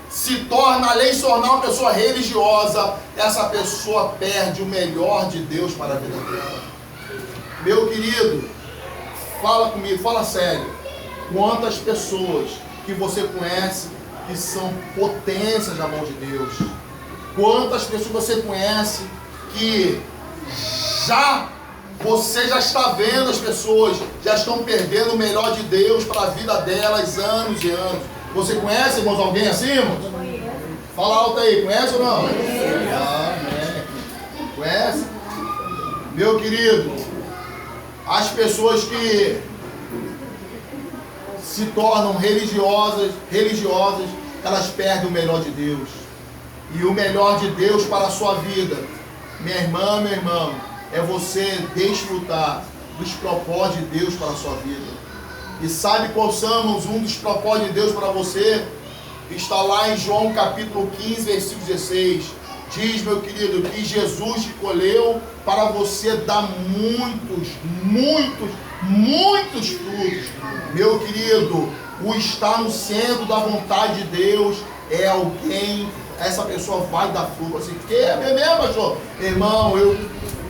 se torna, além de se tornar uma pessoa religiosa, essa pessoa perde o melhor de Deus para a vida dela. Meu querido, fala comigo, fala sério. Quantas pessoas que você conhece que são potências na mão de Deus? Quantas pessoas você conhece que você já está vendo as pessoas, já estão perdendo o melhor de Deus para a vida delas anos e anos? Você conhece, irmãos, alguém assim, irmãos? Fala alto aí, conhece ou não? Conhece? Meu querido, as pessoas que se tornam religiosas, elas perdem o melhor de Deus. E o melhor de Deus para a sua vida, minha irmã, meu irmão, é você desfrutar dos propósitos de Deus para a sua vida. E sabe quais são um dos propósitos de Deus para você? Está lá em João capítulo 15, versículo 16. Diz, meu querido, que Jesus escolheu para você dar muitos frutos. Meu querido, o estar no centro da vontade de Deus é alguém, essa pessoa vai dar fruto. Assim, que é mesmo, pastor? Irmão, eu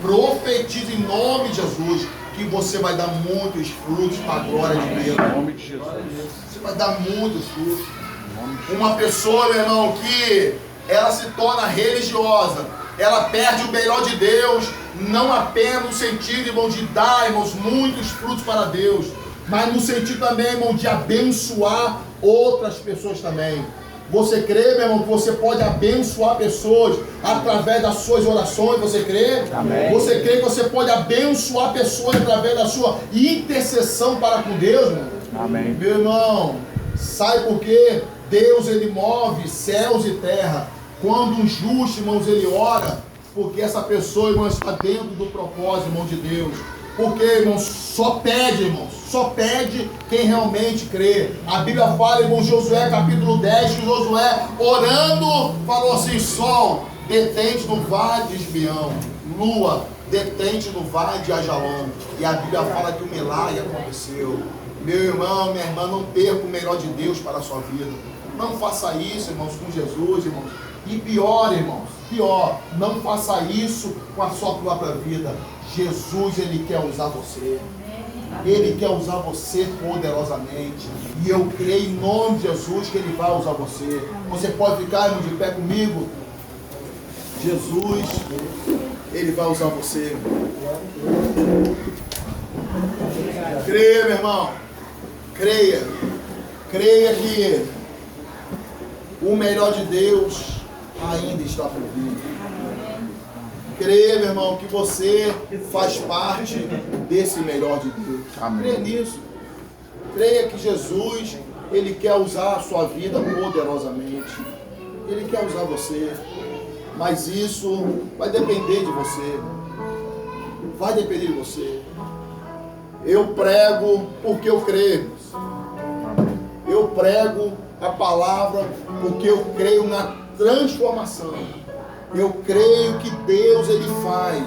profetizo em nome de Jesus que você vai dar muitos frutos para a glória de Deus. Em nome de Jesus. Você vai dar muitos frutos. Uma pessoa, meu irmão, que ela se torna religiosa, ela perde o melhor de Deus, não apenas no sentido, irmão, de dar, irmãos, muitos frutos para Deus, mas no sentido também, irmão, de abençoar outras pessoas também. Você crê, meu irmão, que você pode abençoar pessoas através das suas orações? Você crê? Amém. Você crê que você pode abençoar pessoas através da sua intercessão para com Deus, meu irmão? Amém. Meu irmão, sabe por quê? Deus, ele move céus e terra. Quando um justo, irmãos, ele ora, porque essa pessoa, irmão, está dentro do propósito, irmão, de Deus. Porque, irmãos, só pede quem realmente crê. A Bíblia fala, irmão, Josué capítulo 10, que Josué, orando, falou assim: sol, detente no vale de Espião, lua, detente no vale de Ajalon. E a Bíblia fala que o milagre aconteceu. Meu irmão, minha irmã, não perca o melhor de Deus para a sua vida. Não faça isso, irmãos, com Jesus, irmãos. E pior, irmãos, não faça isso com a sua própria vida. Jesus, ele quer usar você. Ele quer usar você poderosamente. E eu creio em nome de Jesus que ele vai usar você. Você pode ficar, irmão, de pé comigo. Jesus, ele vai usar você. Creia, meu irmão. Creia que o melhor de Deus ainda está por vir. Creia, meu irmão, que você faz parte desse melhor de Deus. Creia nisso. Creia que Jesus, ele quer usar a sua vida poderosamente. Ele quer usar você. Mas isso vai depender de você. Vai depender de você. Eu prego porque eu creio. Eu prego a palavra porque eu creio na transformação. Eu creio que Deus, ele faz.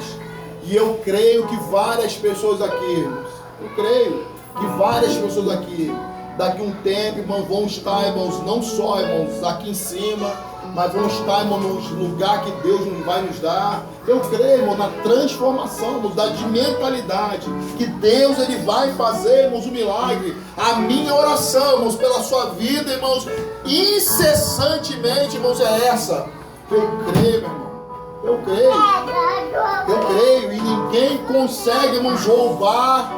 E eu creio que várias pessoas aqui, irmãos, eu creio que várias pessoas aqui, daqui a um tempo, irmãos, vão estar, irmãos, não só, irmãos, aqui em cima, mas vão estar, irmão, no lugar que Deus vai nos dar. Eu creio, irmão, na transformação, mudar de mentalidade, que Deus, ele vai fazer, irmãos, um milagre. A minha oração, irmãos, pela sua vida, irmãos, incessantemente, irmãos, é essa. Eu creio, meu irmão. Eu creio. E ninguém consegue, irmãos, roubar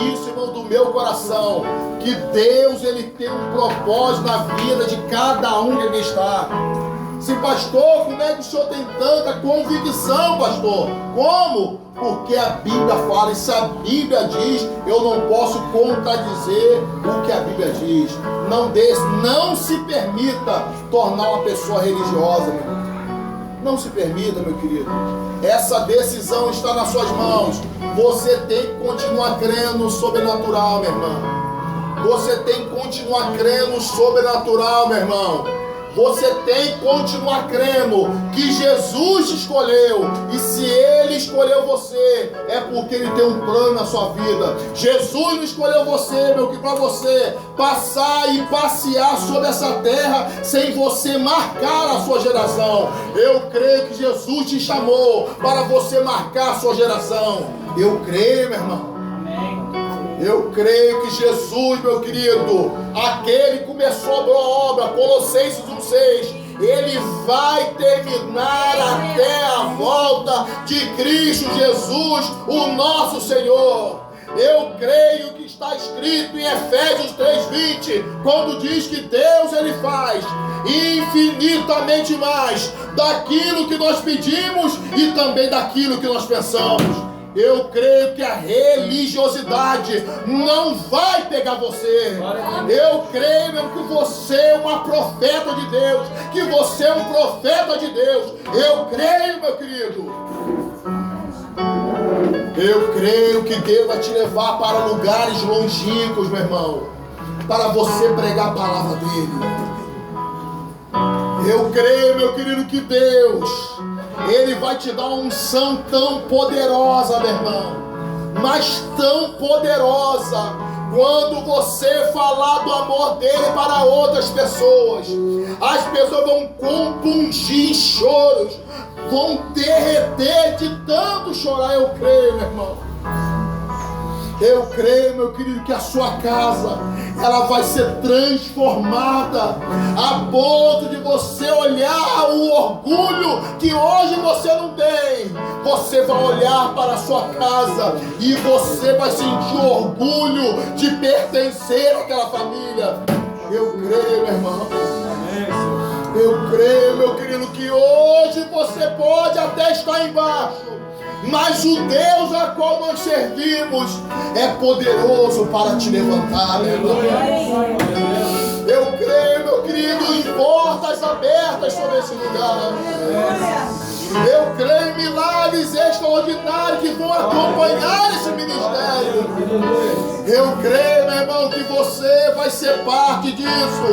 isso, irmão, do meu coração. Que Deus, ele tem um propósito na vida de cada um que aqui está. Se, pastor, como é que o senhor tem tanta convicção, pastor? Como? Porque a Bíblia fala, e se a Bíblia diz, eu não posso contradizer o que a Bíblia diz. Não se permita tornar uma pessoa religiosa, meu irmão. Não se permita, meu querido. Essa decisão está nas suas mãos. Você tem que continuar crendo no sobrenatural, meu irmão. Você tem que continuar crendo no sobrenatural, meu irmão. Você tem que continuar crendo que Jesus te escolheu. E se Ele escolheu você, é porque Ele tem um plano na sua vida. Jesus não escolheu você, meu, que para você passar e passear sobre essa terra sem você marcar a sua geração. Eu creio que Jesus te chamou para você marcar a sua geração. Eu creio, meu irmão. Eu creio que Jesus, meu querido, aquele que começou a boa obra, Colossenses 1,6, ele vai terminar até a volta de Cristo Jesus, o nosso Senhor. Eu creio que está escrito em Efésios 3,20, quando diz que Deus, ele faz infinitamente mais daquilo que nós pedimos e também daquilo que nós pensamos. Eu creio que a religiosidade não vai pegar você. Eu creio mesmo que você é uma profeta de Deus, que você é um profeta de Deus. Eu creio, meu querido. Eu creio que Deus vai te levar para lugares longínquos, meu irmão, para você pregar a palavra dele. Eu creio, meu querido, que Deus, ele vai te dar uma unção tão poderosa, meu irmão, mas tão poderosa, quando você falar do amor dele para outras pessoas, as pessoas vão compungir em choros, vão derreter de tanto chorar. Eu creio, meu irmão. Eu creio, meu querido, que a sua casa, ela vai ser transformada a ponto de você olhar o orgulho que hoje você não tem. Você vai olhar para a sua casa e você vai sentir o orgulho de pertencer àquela família. Eu creio, meu irmão. Eu creio, meu querido, que hoje você pode até estar embaixo, mas o Deus a qual nós servimos é poderoso para te levantar, meu irmão. Eu creio, meu querido, em portas abertas sobre esse lugar. Eu creio em milagres extraordinários que vão acompanhar esse ministério. Eu creio, meu irmão, que você vai ser parte disso,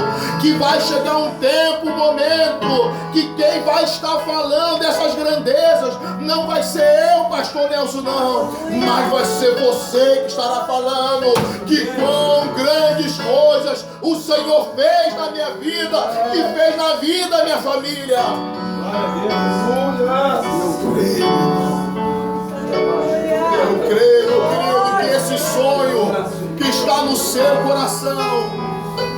que vai chegar um tempo, um momento, que quem vai estar falando dessas grandezas não vai ser eu, pastor Nelson, não, mas vai ser você que estará falando que quão grandes coisas o Senhor fez na minha vida e fez na vida da minha família. Eu creio, meu querido, que esse sonho que está no seu coração,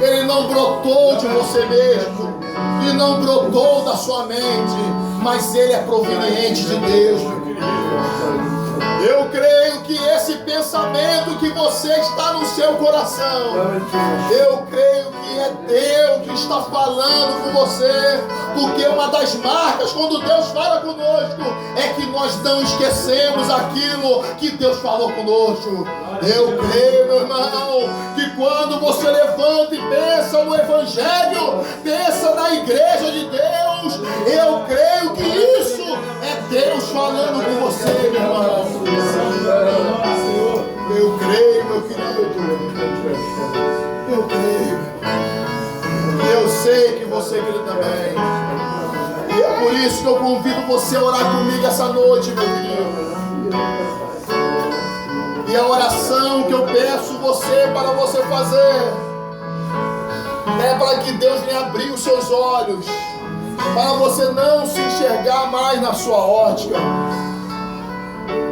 ele não brotou de você mesmo, e não brotou da sua mente, mas ele é proveniente de Deus, meu querido. Eu creio que esse pensamento que você está no seu coração, eu creio que é Deus que está falando com você, porque uma das marcas quando Deus fala conosco é que nós não esquecemos aquilo que Deus falou conosco. Eu creio, meu irmão, que quando você levanta e pensa no Evangelho, pensa na igreja de Deus, eu creio que isso é Deus falando com você, meu irmão. Eu creio, meu querido. Eu creio. E eu sei que você crê também. E é por isso que eu convido você a orar comigo essa noite, meu querido. E a oração que eu peço para você fazer é para que Deus venha abrir os seus olhos, para você não se enxergar mais na sua ótica,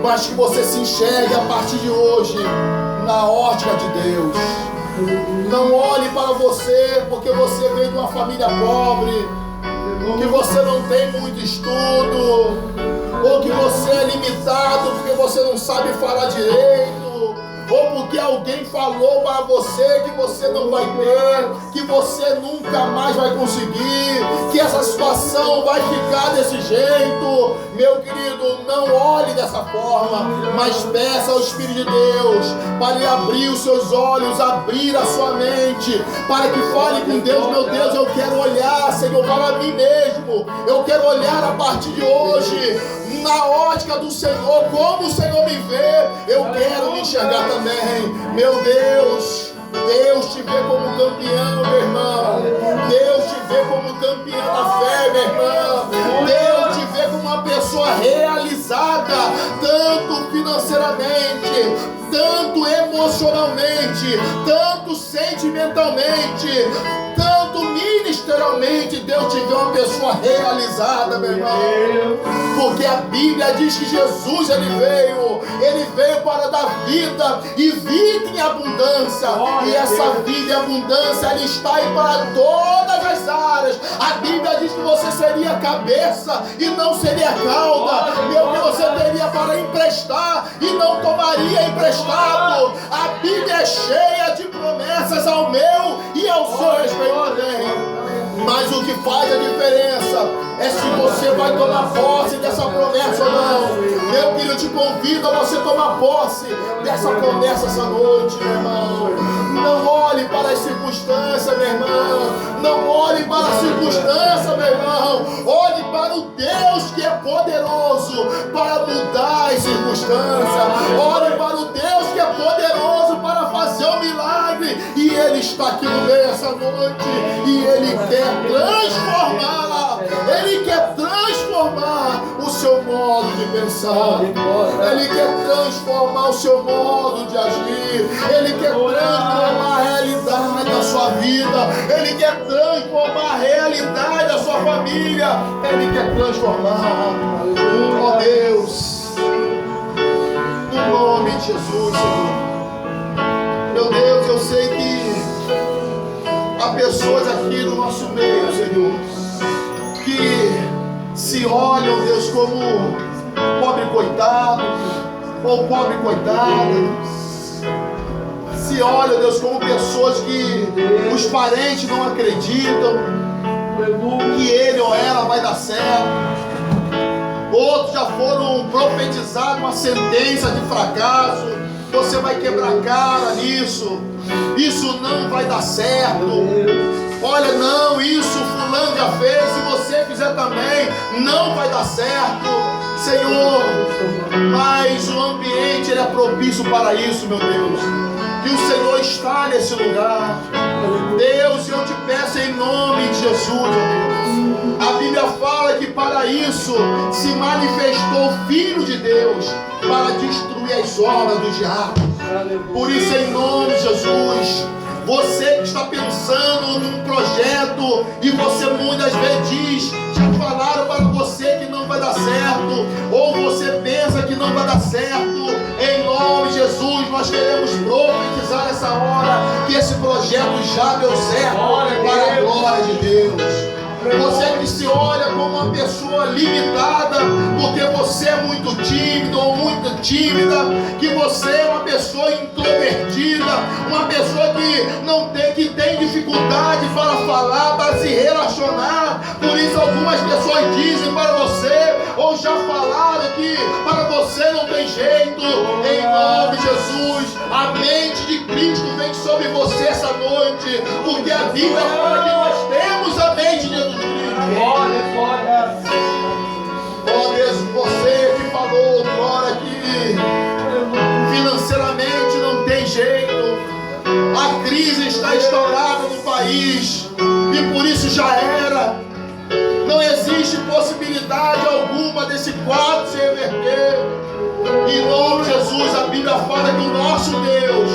mas que você se enxergue a partir de hoje na ótica de Deus. Não olhe para você porque você vem de uma família pobre, que você não tem muito estudo, ou que você é limitado porque você não sabe falar direito, ou porque alguém falou para você que você não vai ter, que você nunca mais vai conseguir, que essa situação vai ficar desse jeito. Meu querido, não olhe dessa forma, mas peça ao Espírito de Deus para lhe abrir os seus olhos, abrir a sua mente, para que fale com Deus. Meu Deus, eu quero olhar, Senhor, para mim mesmo, eu quero olhar a partir de hoje na ótica do Senhor, como o Senhor me vê, eu quero me enxergar também. Meu Deus, Deus te vê como campeão, meu irmão. Deus te vê como campeão da fé, meu irmão. Deus te vê como uma pessoa realizada, tanto financeiramente, tanto emocionalmente, tanto sentimentalmente, tanto ministerialmente. Deus Deus te vê uma pessoa realizada, meu irmão. Porque a Bíblia diz que Jesus, ele veio para dar vida e vida em abundância. E essa vida em abundância, ela está aí para todas as áreas. A Bíblia diz que você seria cabeça e não seria cauda. Que você teria para emprestar e não tomaria emprestado. A Bíblia é cheia de promessas ao meu e ao seu respeito também. Mas o que faz a diferença é se você vai tomar posse dessa promessa ou não. Meu filho, eu te convido a você tomar posse dessa promessa essa noite, meu irmão. Não olhe para as circunstâncias, meu irmão. Não olhe para as circunstâncias, meu irmão. Olhe para o Deus que é poderoso para mudar as circunstâncias. Olhe para o Deus que é poderoso para fazer um milagre. E Ele está aqui no meio essa noite. E Ele quer transformar. Ele quer transformar o seu modo de pensar. Ele quer transformar o seu modo de agir. Ele quer transformar a realidade da sua vida. Ele quer transformar a realidade da sua família. Ele quer transformar. Oh Deus, no nome de Jesus, Senhor. Meu Deus, eu sei que há pessoas aqui no nosso meio, Senhor, que se olham, Deus, como pobre coitado ou pobre coitada. Se olham, Deus, como pessoas que os parentes não acreditam que ele ou ela vai dar certo. Outros já foram profetizados uma sentença de fracasso. Você vai quebrar a cara nisso. Isso não vai dar certo. Olha, não, isso fulano já fez. Se você fizer também, não vai dar certo. Senhor, mas o ambiente ele é propício para isso, meu Deus. Que o Senhor está nesse lugar. Deus, eu te peço em nome de Jesus, ó Deus. A Bíblia fala que para isso se manifestou o Filho de Deus, para destruir as obras do diabo. Por isso, em nome de Jesus, você que está pensando num projeto e você muitas vezes diz, já falaram para você que não vai dar certo, ou você pensa que não vai dar certo, em nome de Jesus, nós queremos profetizar nessa hora que esse projeto já deu certo para a glória de Deus. Você que se olha como uma pessoa limitada, porque você é muito tímido ou muito tímida, que você é uma pessoa introvertida, uma pessoa que tem dificuldade para falar, para se relacionar. Por isso algumas pessoas dizem para você, ou já falaram que para você não tem jeito. Em nome de Jesus, a mente de Cristo vem sobre você essa noite, porque a Bíblia fala que nós temos a mente de Jesus Cristo. Glória. Oh Deus, você que falou outrora que financeiramente não tem jeito, a crise está instaurada no país e por isso já era. Não existe possibilidade alguma desse quadro se reverter. Em nome de Jesus, a Bíblia fala que o nosso Deus,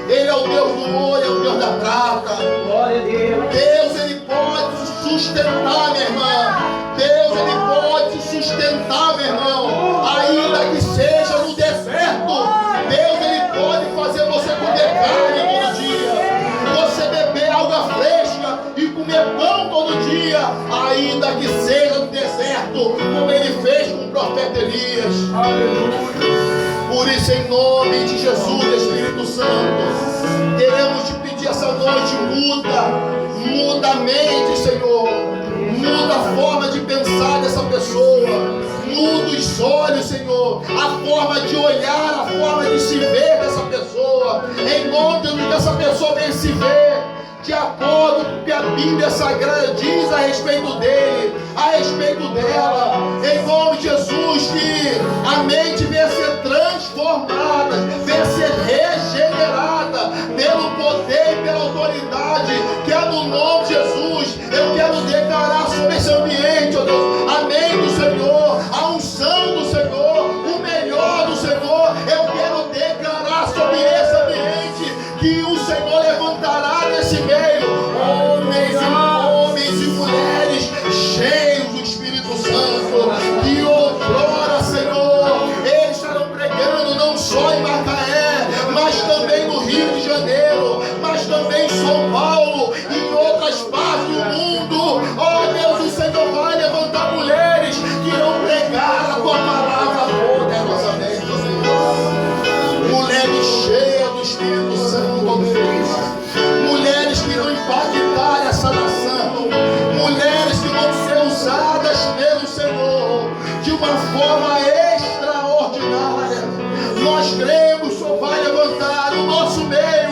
Ele é o Deus do ouro, é o Deus da prata. Glória a Deus. Deus, Ele pode sustentar, minha irmã. Deus, Ele pode sustentar, meu irmão. Ainda que seja no deserto, Deus, Ele pode fazer você comer carne todo dia, você beber água fresca e comer pão todo dia, ainda que seja no deserto, como Ele fez com o profeta Elias. Aleluia. Por isso, em nome de Jesus, Espírito Santo, queremos te pedir essa noite, muda a mente, Senhor, muda a forma de pensar dessa pessoa, muda os olhos, Senhor, a forma de olhar, a forma de se ver dessa pessoa, em nome de Jesus, que essa pessoa venha se ver de acordo com o que a Bíblia Sagrada diz a respeito dele, a respeito dela, em nome de Jesus, que a mente venha a ser transformada, venha a ser regenerada pelo poder e pela autoridade que é no nome de Jesus. Eu quero declarar sobre esse ambiente, ó Deus, a mente do Senhor, a unção do Senhor, o melhor do Senhor. Eu quero declarar sobre esse ambiente que o Senhor levantará nesse meio homens e mulheres também em São Paulo e em outras partes do mundo. Ó Deus, o Senhor vai levantar mulheres que irão pregar a tua palavra poderosamente, Senhor. Mulheres cheias do Espírito Santo, ó Deus. Mulheres que irão impactar essa nação. Mulheres que vão ser usadas pelo Senhor de uma forma extraordinária. Nós cremos, o Senhor vai levantar no nosso meio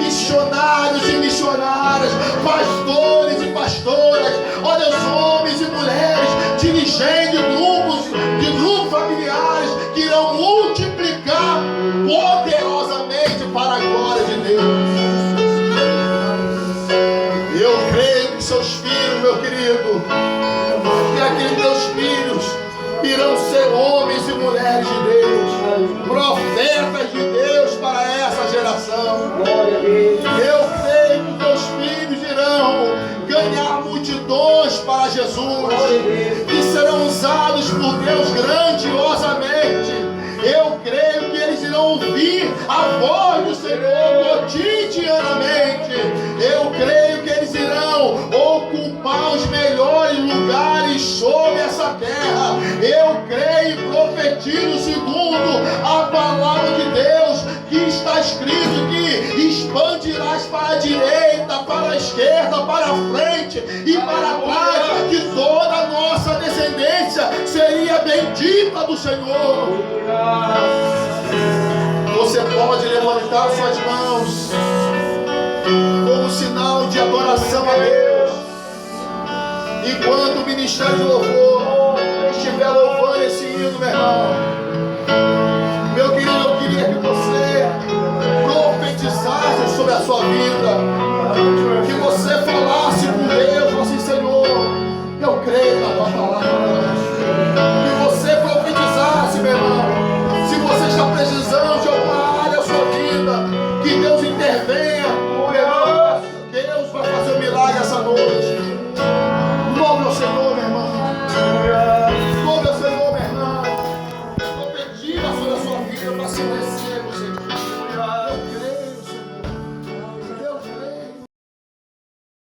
missionários e missionárias, pastores e pastoras, ó Deus, homens e mulheres, dirigentes de grupos familiares que irão multiplicar poderosamente para a glória de Deus. Eu creio que seus filhos, meu querido, que aqueles teus filhos irão ser homens e mulheres de Deus, profetas de Deus para essa geração. Eu creio que teus filhos irão ganhar multidões para Jesus e serão usados por Deus grandiosamente. Eu creio que eles irão ouvir a voz do Senhor cotidianamente. Eu creio que eles irão ocupar os melhores lugares sobre essa terra. Eu creio e profetizo segundo a palavra de Deus, que está escrito que expandirás para a direita, para a esquerda, para a frente e para trás, que toda a nossa descendência seria bendita do Senhor. Você pode levantar suas mãos como sinal de adoração a Deus, enquanto o ministério de louvor estiver louvando esse hino, meu irmão.